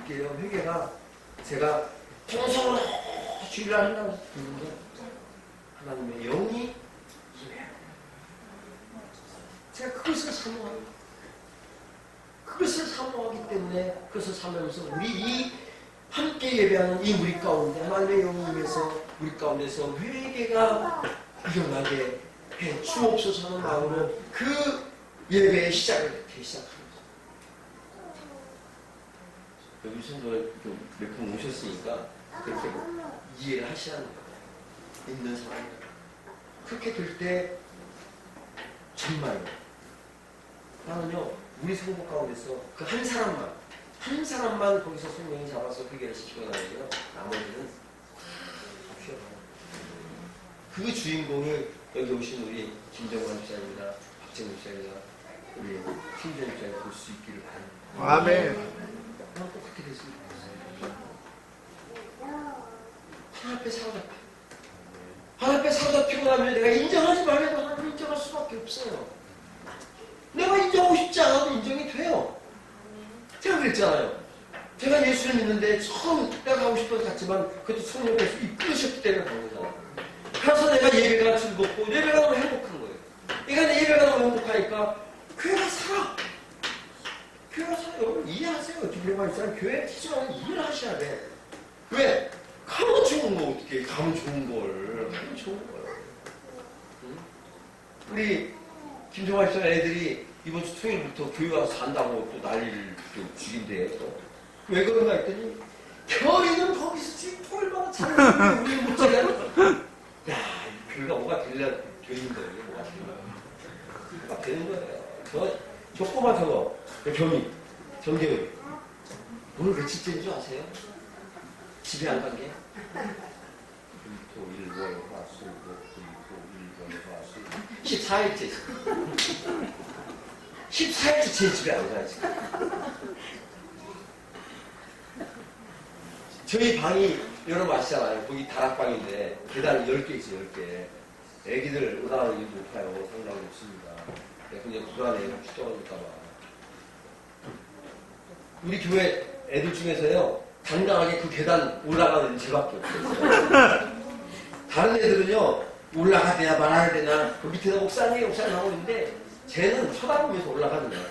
거예요. 회개가 제가 평소에 주의를 한다고 듣는데 하나님의 영이 임해요. 제가 그것을 사모합니다. 그것을 사모하기 때문에 그것을 사모하면서 우리 이 함께 예배하는 이 우리 가운데 하나님의 영이 임해서 우리 가운데서 회개가 일어나게 해 주옵소서 하는 마음으로 그 예배의 시작을 이렇게 시작합니다. 여기 성도에 몇 분 오셨으니까 그렇게 이해를 하시라는 거예요. 있는 사람이 그렇게 될 때 정말요. 나는요 우리 성도 가운데서 그 한 사람만 거기서 성령이 잡아서 회개를 시키고 나면요 나머지는 그 주인공이 여기 오신 우리 김정환 집사님이나 박정희 집사님이나 우리 김정 집사님 볼 수 있기를 바랍니다. 아멘. 난 꼭 그렇게 됐으면 좋겠어요. 하나님 앞에 사로잡혀. 하나님 앞에 사로잡히고 나면 내가 인정하지 말아도 하나님 인정할 수밖에 없어요. 내가 인정하고 싶지 않아도 인정이 돼요. 제가 그랬잖아요. 제가 예수를 믿는데 처음 내가 가고 싶어서 갔지만 그것도 성령께서 이끌으셨기 때문에 간 거잖아요. 가서 내가 예배가 즐겁고 예배가 너무 행복한 거예요. 그러니까 예배가 너무 행복하니까 교회가 살아. 교회가 살아. 여러분 이해하세요. 교회가 있잖아요. 교회 티저는 이해를 하셔야 돼. 왜? 가면 좋은 거 어떻게 가면 좋은 걸. 가면 좋은 걸. 응? 우리 김정환 씨랑 애들이 이번 주 토요일부터 교회 와서 산다고 또 난리를 또 죽인대요. 또. 왜 그런가 했더니 결이는 거기서 지금 토요일마다 자는 우리 못 자게 야 빌려 교인인데 이게 뭐가 되는 거예요? 뭐가 되는 거예요. 저 꼬마 저거, 교민, 정교육. 오늘 며칠째인 줄 아세요? 집에 안 간 게? 토, 일, 월, 화, 수, 목, 금, 토, 일, 월, 화, 수. 14일째. 14일째 제 집에 안 가요, 지금. 저희 방이 여러분 아시잖아요. 거기 다락방인데 계단이 10개 있어요, 10개. 애기들 올라가는 게 높아요. 상당히 높습니다. 그냥 불안해요. 떨어질까봐. 우리 교회 애들 중에서요, 당당하게 그 계단 올라가는 제밖에 없어요. 다른 애들은요, 올라가야 되나 말아야 되나, 그 밑에서 옥상에 하고 있는데, 쟤는 쳐다보면서 올라가는 거야.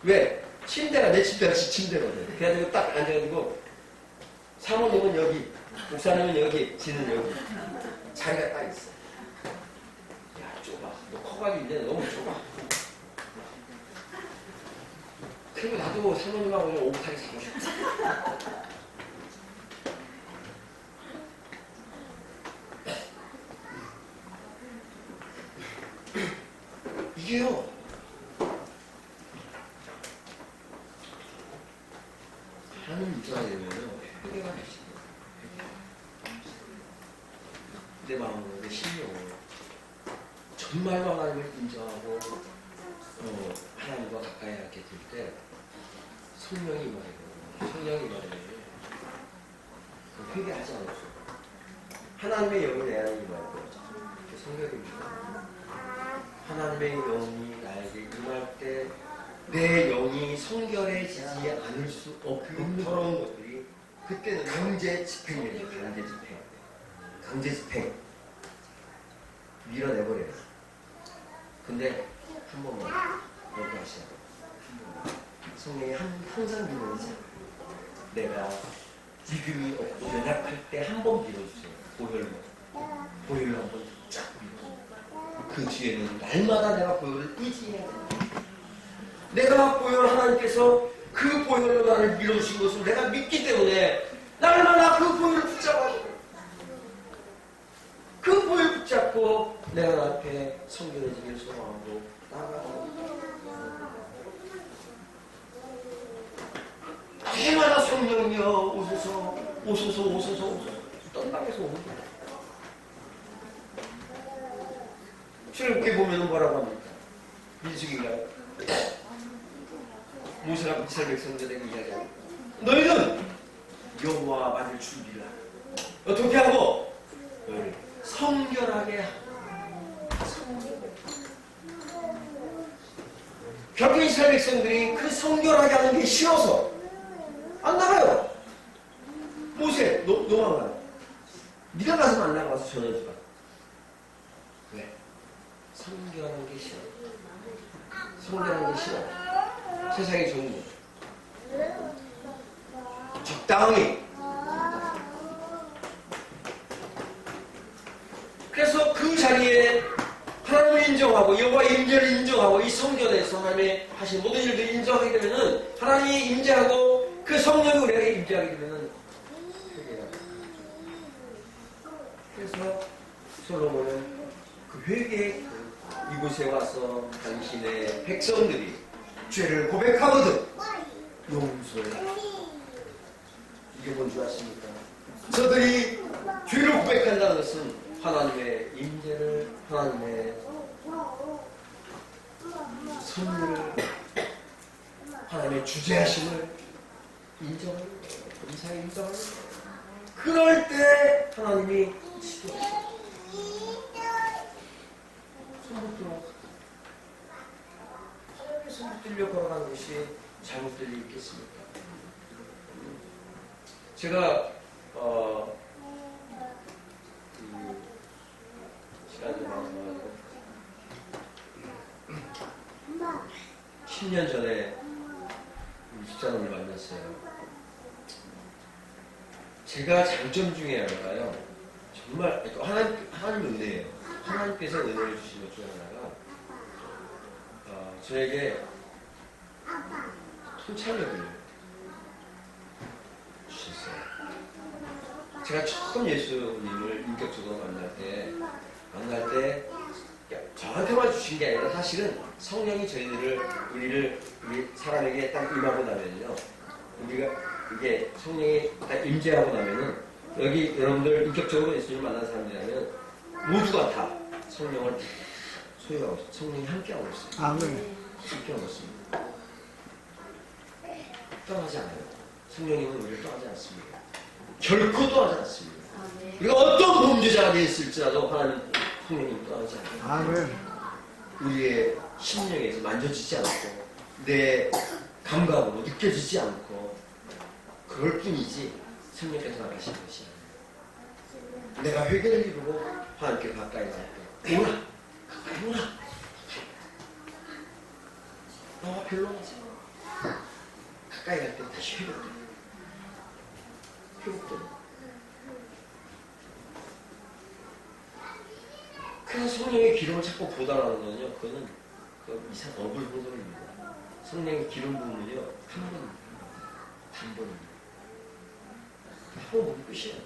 왜? 침대가 내 침대가 지 침대거든. 그래가지고 딱 앉아가지고, 사모님은 여기, 목사님은 여기, 지는 여기. 자리가 딱 있어. 야, 좁아. 너 커가지고 이제 너무 좁아. 그리고 나도 사모님하고 그냥 오붓하게 살고 싶어. 이게요. 하나님 입장이 되면요. 회개가 되시고 내 마음으로, 내 심령으로 정말로 하나님을 인정하고 하나님과 가까이 하게 될 때 성령이 말이에요. 성령이 말이에요. 회개하지 않았어. 하나님의 영이 내 안에 임할 때 성령입니다. 하나님의 영이 나에게 임할 때 내 영이 성결해지지 않을 수 없는 더러운 것들이 그때는 강제 집행이에요. 강제 집행. 강제 집행. 밀어내버려요. 근데 한 번만 여기 하시라고. 성령이 항상 밀어내지. 내가 믿음이 없고 연약할 때 한 번 밀어주세요. 보혈로 한 번 쫙 밀어. 그 뒤에는 날마다 내가 보혈을 의지해야 돼. 내가 보혈 하나님께서 그 보혈로 나를 밀어주신 것을 내가 믿기 때문에 날마다 그 보혈을 붙잡아줘. 그 보혈 붙잡고 내가 앞에 성결해지길 소망하고 나아가고 해마다 성령이여 오소서 오소서 오소서 오소서 떠나게서 오는 거야. 출애굽기 보면 뭐라고 합니까? 민수기인가요? 모세가 이스라엘 백성들에게 이야기하고 너희는 여호와 받을 준비를 하고 어떻게 하고? 너희를 성결하게 하고 결국 이스라엘 백성들이 그 성결하게 하는 게 싫어서 안 나가요. 모세 너만 가요. 네가 가서는 안 나가서 전원주가 왜? 성결한 게 싫어. 성결한 게 싫어. 세상의 정부 적당히. 그래서 그 자리에 하나님을 인정하고 여호와의 임재를 인정하고 이 성전에서 하나님의 하신 모든 일들을 인정하게 되면은 하나님이 임재하고 그 성령이 우리에게 임재하게 되면은 회개가 그래서 솔로몬은 그 회개 이곳에 와서 당신의 백성들이 죄를 고백하거든 용서해. 이게 뭔지 아십니까? 저들이 죄를 고백한다는 것은 하나님의 임재를, 하나님의 선물을, 하나님의 주재하심을 인정하는 거예요. 이사에 인정하는 거예요. 그럴 때 하나님이 지도하셔요. 손붙들어 손붙들려 걸어가는 것이 잘못될 리 있겠습니까? 제가 시간이 많아가지고 10년 전에 우리 집사람을 만났어요. 제가 장점 중에 하나가요. 정말 하나님 은혜예요. 하나님께서 은혜를 주신 것 중에 하나가 저에게 통찰력을 주셨어요. 제가 처음 예수님을 인격적으로 만날 때 만날 때 저한테만 주신 게 아니라 사실은 성령이 우리 사람에게 딱 임하고 나면요. 우리가 이게 성령이 딱 임재하고 나면은 여기 여러분들 인격적으로 예수님을 만난 사람들이라면 모두가 다 성령을 소유하고 있어요. 성령이 함께하고 있어요. 아멘. 함께하고 있습니다. 떠나지 않아요. 성령님은 우리를 떠나지 않습니다. 결코 떠나지 않습니다. 우리가 어떤 범죄자가 되어 있을지라도 하나님 성령님 떠나지 않아요. 아멘. 우리의 심령에서 만져지지 않고 내 감각으로 느껴지지 않고 그럴 뿐이지 성령께서 나가신 것이 아니에요. 내가 회개를 이루고 하나님께 가까이 갈 때 오라 가까이 오라 너가 별로하지 가까이 갈 때 다시 회복돼. 그래서 성령의 기름을 자꾸 보다라는 거는요, 그거는 이상 어불호설입니다. 성령의 기름 부으면요, 한 번입니다. 단번입니다. 한 번 보면 끝이에요.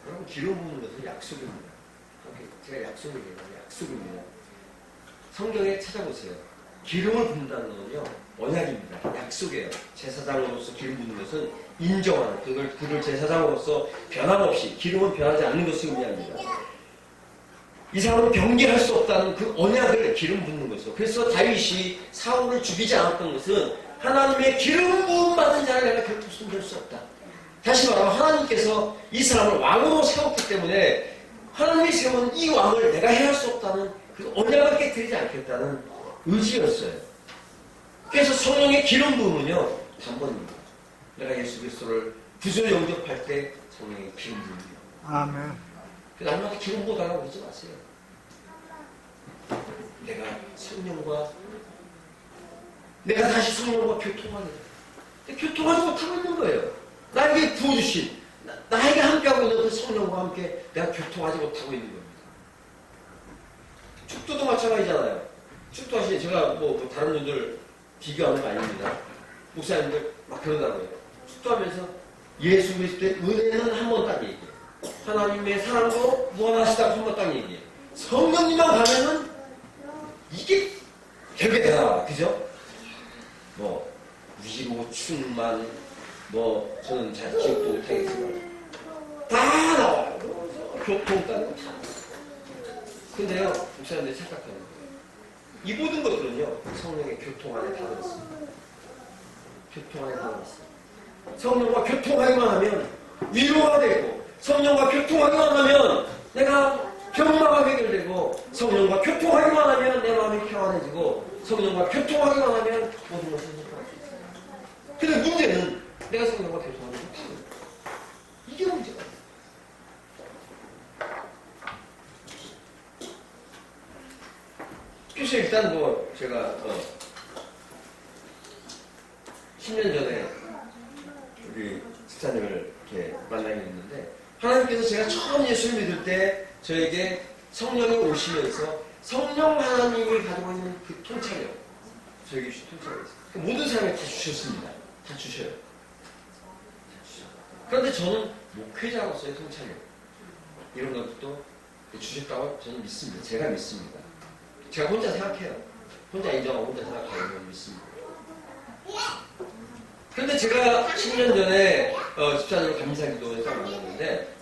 여러분, 기름 부으는 것은 약속입니다. 제가 약속을 얘기해요. 약속입니다. 성경에 찾아보세요. 기름을 붓는다는 거는요, 언약입니다. 약속이에요. 제사장으로서 기름 붓는 것은 인정하는, 그를 제사장으로서 변함없이, 기름은 변하지 않는 것을 의미합니다. 이 사람은 경계할 수 없다는 그 언약을 기름 붓는 거죠. 그래서 다윗이 사울을 죽이지 않았던 것은 하나님의 기름 부음 받은 자를 내가 결코 숨길 수 없다. 다시 말하면 하나님께서 이 사람을 왕으로 세웠기 때문에 하나님이 세운 이 왕을 내가 해할 수 없다는 그 언약을 깨뜨리지 않겠다는 의지였어요. 그래서 성령의 기름 부음은요, 단번입니다. 내가 예수 그리스도를 구주 영접할 때 성령의 기름 부음이요. 아멘. 날마다 기름 부어달라고 그러지 마세요. 내가 성령과 내가 다시 성령과 교통하는 교통하지 못하고 있는 거예요. 나에게 부어주신 나에게 함께하고 있는 그 성령과 함께 내가 교통하지 못하고 있는 겁니다. 축도도 마찬가지잖아요. 축도하시니 제가 뭐 다른 분들 비교하는 거 아닙니다. 목사님들 막 그러더라고요. 축도하면서 예수 그리스도의 은혜는 한 번 딱 얘기해요. 하나님의 사랑도 무한하시다고 한 번 딱 얘기해요. 성령님만 가면은 이게 별게 다 나와. 그죠? 뭐 위로 충만 뭐 저는 잘 기억도 못하겠지만 다 나와요. 교통 따는 다. 근데요, 목사님들이 착각하는 거예요. 이 모든 것들은요, 성령의 교통 안에 다 들었습니다. 교통 안에 다 들었습니다. 성령과 교통하기만 하면 위로가 되고, 성령과 교통하기만 하면 내가 병마가 해결되고, 성령과 교통하기만 하면 내 마음이 평안해지고, 성령과 교통하기만 하면 모든 것을 해결할 수 있어요. 근데 문제는 내가 성령과 교통하지 못하고 이게 문제가. 그래서 일단 뭐 제가 10년 전에 우리 집사님을 이렇게 만나게 됐는데, 하나님께서 제가 처음 예수를 믿을 때 저에게 성령이 오시면서 성령 하나님이 가지고 있는 그 통찰력, 저에게 주신 통찰력이 있어요. 모든 사람이 다 주셨습니다. 다 주셔요. 그런데 저는 목회자로서의 통찰력, 이런 것도 주셨다고 저는 믿습니다. 제가 믿습니다. 제가 혼자 생각해요. 혼자 인정하고 혼자 생각하고 저는 믿습니다. 그런데 제가 10년 전에 집사님을 감사기도에서 만났는데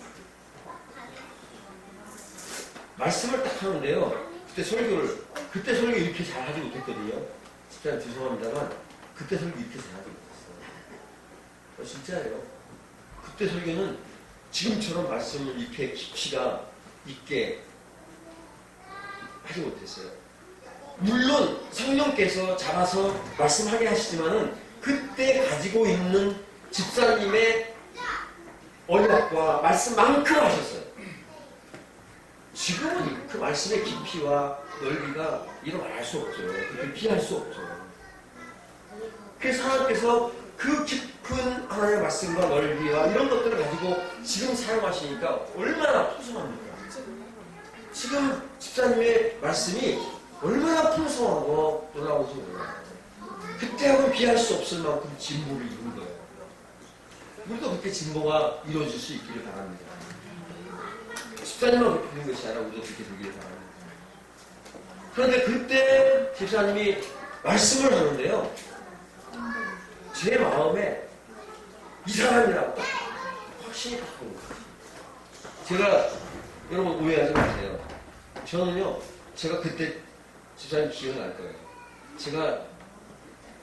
말씀을 딱 하는데요. 그때 설교 이렇게 잘 하지 못했거든요. 집사님 죄송합니다만 그때 설교 이렇게 잘 하지 못했어요. 진짜예요. 그때 설교는 지금처럼 말씀을 이렇게 깊이가 있게 하지 못했어요. 물론 성령께서 잡아서 말씀하게 하시지만은 그때 가지고 있는 집사님의 언약과 말씀만큼 하셨어요. 지금은 그 말씀의 깊이와 넓이가 이런 말 할 수 없죠. 그걸 비할 수 없죠. 그래서 하나님께서 그 깊은 하나님의 말씀과 넓이와 이런 것들을 가지고 지금 사용하시니까 얼마나 풍성합니까? 지금 집사님의 말씀이 얼마나 풍성하고 놀라운지 몰라요. 그때하고는 비할 수 없을 만큼 진보를 이룬 거예요. 우리도 그렇게 진보가 이루어질 수 있기를 바랍니다. 집사님만 그렇게 되는 것이 아니라 우리도 그렇게 되기를 바랍니다. 그런데 그때 집사님이 말씀을 하는데요. 제 마음에 이 사람이라고 딱 확신이 딱 오는 거예요. 제가, 여러분 오해하지 마세요. 저는요, 제가 그때 집사님 기억날 거예요. 제가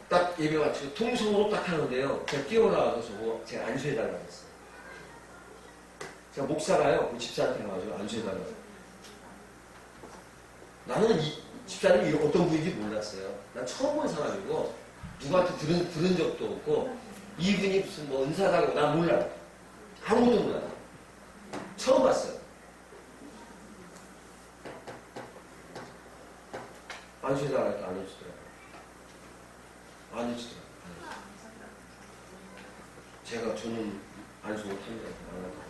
딱 예배 마치고 통성으로 딱 하는데요. 제가 뛰어나와서 저거 제가 안수해달라고 했어요. 제가 목사가요, 그 집사한테 가가지고 안수해달라고. 나는 이 집사님이 어떤 분인지 몰랐어요. 난 처음 본 사람이고, 누구한테 들은 적도 없고, 이분이 무슨 뭐 은사다고 난 몰라요. 아무것도 몰라요. 처음 봤어요. 안수해달라고 해도 안 해주더라고요. 안 해주더라고요. 저는 안수 못합니다. 안 하고.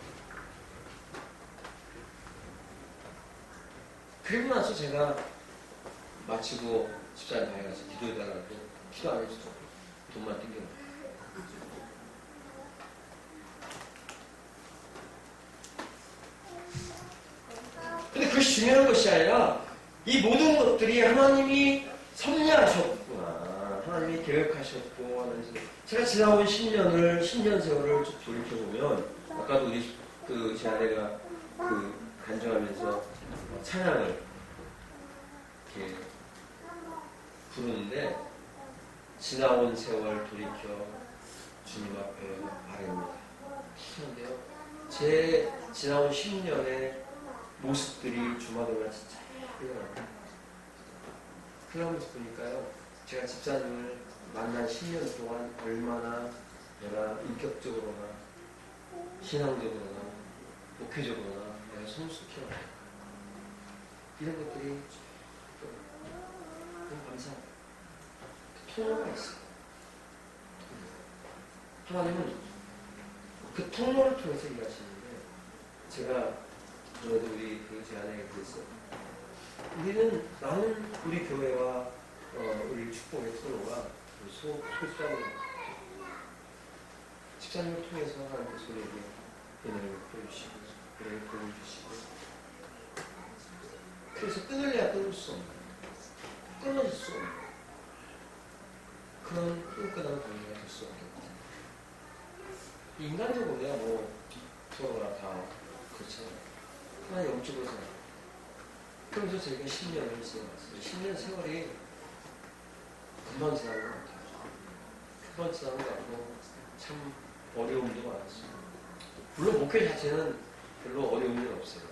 그리고 나서 제가 마치고 집사님 방에 가서 기도해달라고 기도 안 해주더라고요. 돈만 땡겨놓고. 근데 그것이 중요한 것이 아니라 이 모든 것들이 하나님이 섭리하셨구나. 하나님이 계획하셨고 하면서 제가 지나온 10년 세월을 쭉 돌이켜보면 아까도 우리 제 아내가 간증하면서 찬양을 이렇게 부르는데 지나온 세월 돌이켜 주님 앞에 아뢰입니다. 하는데요. 제 지나온 10년의 모습들이 주마등같이 잘 흘러갑니다. 흘러가면서 보니까요. 제가 집사님을 만난 10년 동안 얼마나 내가 인격적으로나 신앙적으로나 목회적으로나 내가 성숙해왔다. 이런 것들이 너무 감사합니다. 통로가 있어요. 하나님은 그 통로를 통해서 일하시는데 제가 그래도 우리 제 아내에게 그랬어요. 나는 우리 교회와 우리 축복의 통로가 소수자는 집사님을 통해서 하나님께서 우리에게 은혜를 보여주시고 은혜를 보여주시고 그래서 끊을래야 끊을 수 없는 끊어질 수 없는 그런 끈끈한 관계가 될 수 없는 인간적으로야 뭐 서로가 다 그렇잖아요. 하나 영적으로 생각. 그러면서 저희가 10년을 지나갔어요. 10년 세월이 금방 지나는 것 같아요. 금방 지나는 것 같고 참 어려움도 많았어요. 물론 목회 자체는 별로 어려운 일 없어요.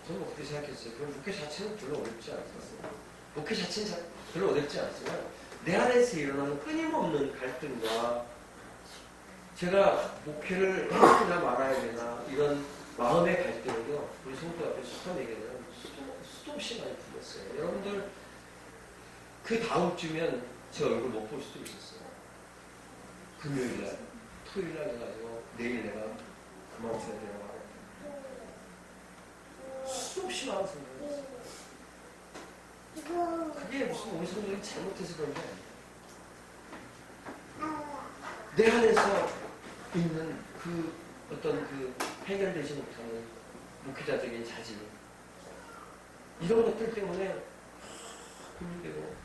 저는 그렇게 생각했어요. 그럼 목회 자체는 별로 어렵지 않았어요. 목회 자체는 별로 어렵지 않았어요. 내 안에서 일어나는 끊임없는 갈등과 제가 목회를 해야 되나 말아야 되나 이런 마음의 갈등을요. 우리 성도 앞에 속한 얘기는 수도 없이 많이 불렀어요. 여러분들 그 다음 주면 제 얼굴 못 볼 수도 있었어요. 금요일날, 토요일날 해가지고 내일 내가 그만둬야 되나 말아야 수도 없이 많은 생각이 있어요. 그게 무슨 우리 성도들이 잘못해서 그런 게 아니에요. 내 안에서 있는 어떤 해결되지 못하는 목회자적인 자질 이런 것들 때문에 고민되고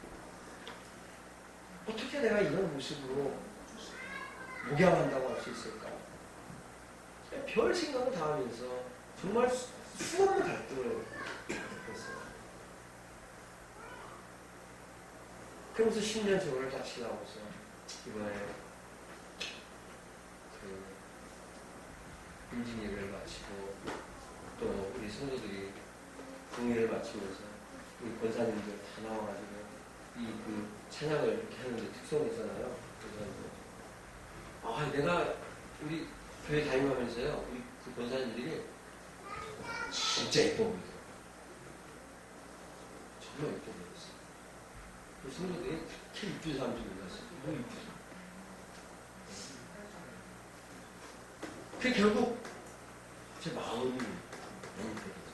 어떻게 내가 이런 모습으로 목양한다고 할 수 있을까? 별 생각을 다 하면서 정말 수없는 갈등을 했어요. 그러면서 10년 세월을 다 지나고서 이번에 인증일을 마치고 또 우리 성도들이 공예를 마치면서 우리 권사님들 다 나와가지고 찬양을 이렇게 하는데 특성이잖아요. 그래서 내가 우리 교회 다니면서요 우리 그 권사님들이 진짜 예뻐 보이더라고요. 정말 예뻐 보였어요. 그 성도들이 그렇게 이쁜 사람들이 몰랐어요. 너무 이쁘죠. 그 결국 제 마음이 너무 그랬어요.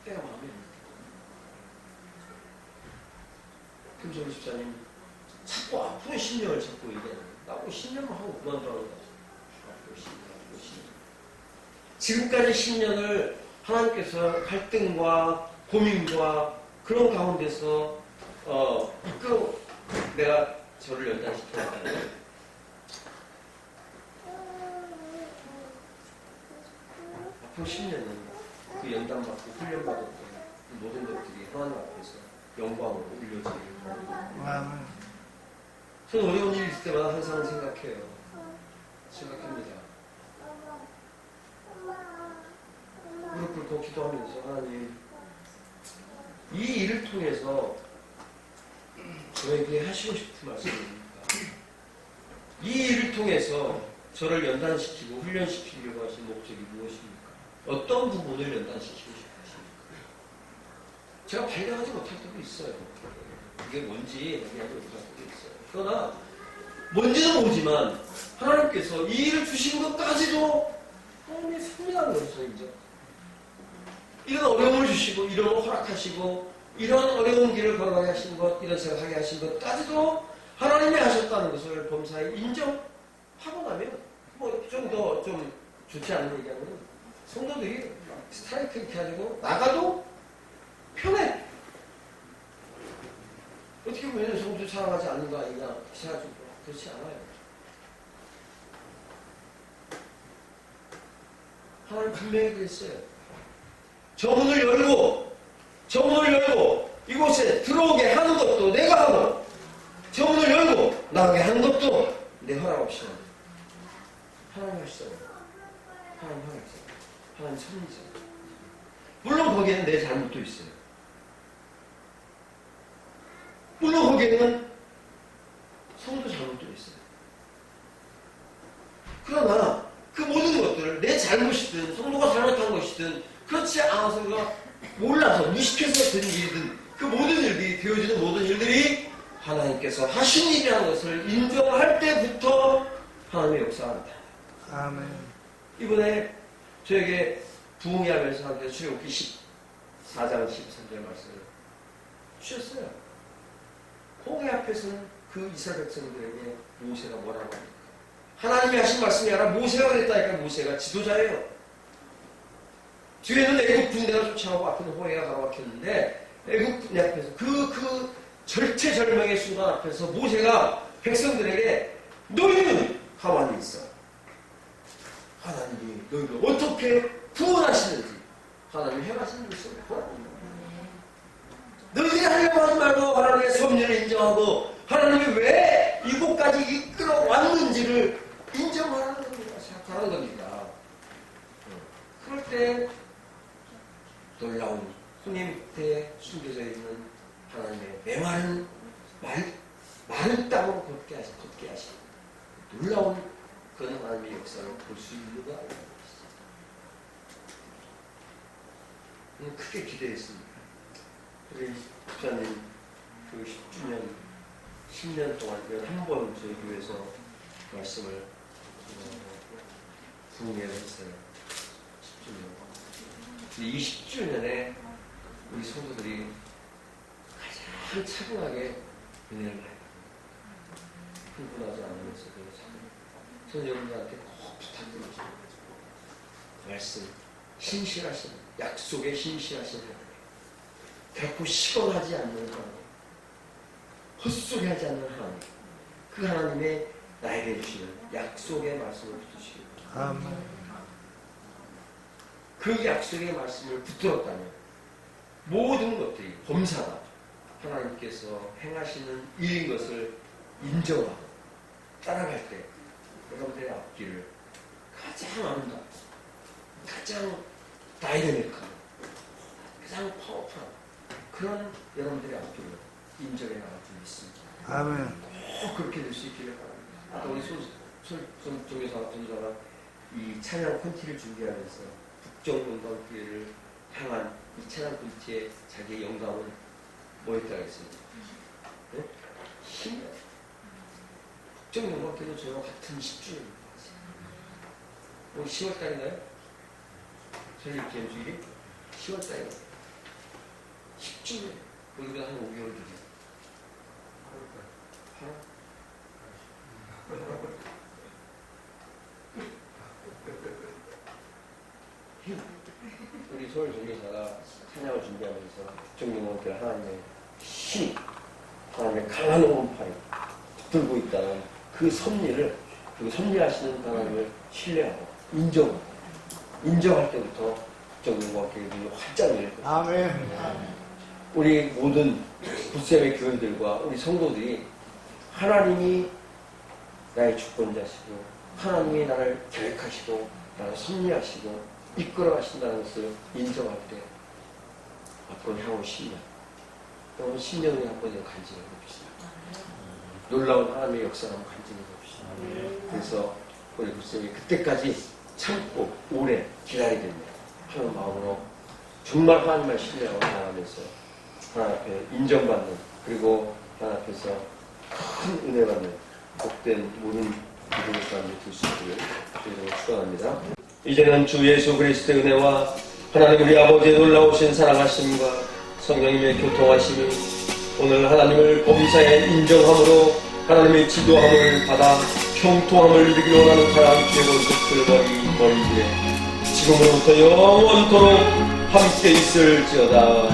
때가 마음이 너무 김정일 집사님 자꾸 앞으로 10년을 자꾸 얘기하는 나보고 10년만 하고 그만두라고 앞으로 10년. 지금까지 10년을 하나님께서 갈등과 고민과 그런 가운데서 이끌어 내가 저를 연단시켰다는 앞으로 10년은 그 연단받고 훈련받았던 그 모든 것들이 하나님 앞에서 영광으로 올려지길 바랍니다. 저는 어려운 일이 있을 때마다 항상 생각합니다. 무릎 꿇고 기도하면서 하나님, 이 일을 통해서 저에게 하시고 싶은 말씀입니까? 이 일을 통해서 저를 연단시키고 훈련시키려고 하신 목적이 무엇입니까? 어떤 부분을 연단시키고 싶으십니까? 제가 발견하지 못할 때도 있어요. 이게 뭔지 발견하지 못할 때도 있어요. 그러나 뭔지는 모르지만 하나님께서 이 일을 주신 것까지도 하나님의 섭리한 것이죠. 인정. 이런 어려움을 주시고 이런 걸 허락하시고 이런 어려운 길을 걸어가게 하신 것, 이런 생각하게 하신 것까지도 하나님이 하셨다는 것을 범사에 인정하고 나면 뭐 좀 더 좀 좋지 않은 얘기하면 성도들이 스트라이크 이렇게 가지고 나가도 편해. 어떻게 보면 성도 사랑하지 않는 거 아니냐 생각하죠. 그렇지 않아요. 하나님 분명히 그랬어요. 저 문을 열고 이곳에 들어오게 하는 것도 내가 하고 저 문을 열고 나가게 하는 것도 내 허락 없이 하나님 하시잖아요. 하나님 허락이잖아요. 하나님 섭리잖아요. 물론 거기에는 내 잘못도 있어요. 물론 거기에는 성도 잘못도 있어요. 그러나 그 모든 것들을 내 잘못이든 성도가 잘못한 것이든 그렇지 않아서가 몰라서 무식해서 된 일이든 그 모든 일들이 되어지는 모든 일들이 하나님께서 하신 일이라는 것을 인정할 때부터 하나님의 역사합니다. 아멘. 이번에 저에게 부흥회하면서 하나님께서 출애굽기 14장 13절 말씀을 주셨어요. 홍해 앞에서는 그 이스라엘 백성들에게 모세가 뭐라고 합니까? 하나님이 하신 말씀이 아니라 모세가 그랬다니까. 모세가 지도자예요. 뒤에는 애굽 군대가 쫓아오고 앞에는 홍해가 가로막혔는데 애굽 군대 앞에서 그 절체절명의 순간 앞에서 모세가 백성들에게 너희는 가만히 있어. 하나님이 너희를 어떻게 구원하시는지 하나님이 행하시는 게 있어요. 너희들이 하려고 하지 말고 하나님의 섭리를 인정하고 하나님이 왜 이곳까지 이끌어 왔는지를 인정하라는 겁니다. 생각하는 겁니다. 그럴 때 놀라운 하나님 밑에 숨겨져 있는 하나님의 메마른 마른 땅으로 걷게 하신 놀라운 그런 하나님의 역사를 볼 수 있는 거 아닙니까? 크게 기대했습니다. 우리 목사님 그 10년 동안 한 번 저희 교회에서 말씀을 부흥회를 했어요. 10주년. 이 10주년에 우리 성도들이 가장 차분하게 은혜를 많이 받습니다. 흥분하지 않으면서도 저는 여러분들한테 꼭 부탁드립니다. 말씀, 신실하신, 약속에 신실하신 하나님, 결코 시건하지 않는 하나님, 헛소리 하지 않는 하나님, 그 하나님의 나에게 주시는 약속의 말씀을 붙드시기 바랍니다. 아멘. 그 약속의 말씀을 붙들었다면 모든 것들이 범사가 하나님께서 행하시는 일인 것을 인정하고 따라갈 때 여러분들의 앞길을 가장 아름답고 가장 다이내믹한 가장 파워풀한 그런 여러분들의 앞길을 인정해 나갈 줄 믿습니다. 아멘. 꼭 그렇게 될 수 있기를 바랍니다. 아까 우리 조교사가 전도사가 이 찬양 콘티를 준비하면서 북정영광교회를 향한 이 찬양 콘티의 자기의 영감은 뭐였다고 했습니까? 네? 힘이야. 북정영광교회는 저와 같은 10주년입니다. 오늘 10월달인가요? 설립 기념주일이 10월달이에요. 10주년. 우리보다 한 5개월 뒤에. 8월? 우리 서울 종교사가 찬양을 준비하면서 국정농원들 하나님의 힘, 하나님의 강한 오른팔이 붙들고 있다는 그 섭리를, 그리고 섭리하시는 하나님을 신뢰하고 인정할 때부터 국정농원 교회들이 활짝 열릴 것입니다. 아멘. 우리 모든 굿셈의 교인들과 우리 성도들이 하나님이 나의 주권자시고 하나님이 나를 계획하시고 나를 섭리하시고 이끌어 가신다는 것을 인정할 때 앞으로 향후 10년 또는 10년에 한 번에 간증해 봅시다. 놀라운 하나님의 역사를 한번 간증해 봅시다. 그래서 우리 굿셈이 그때까지 참고 오래 기다리게 됩니다. 하는 마음으로 정말 하나님을 신뢰하고 나가면서 하나님 앞에 인정받는, 그리고 하나님 앞에서 큰 은혜 받는 복된 모든 기도의 사람이 될 수 있기를 주님으로 축원합니다. 이제는 주 예수 그리스도의 은혜와 하나님 우리 아버지의 놀라우신 사랑하심과 성령님의 교통하심이 오늘 하나님을 범사에 인정함으로 하나님의 지도함을 받아 형통함을 누리기로 원하는 사람 죄본 것들 머리에 지금으로부터 영원토록 함께 있을지어다.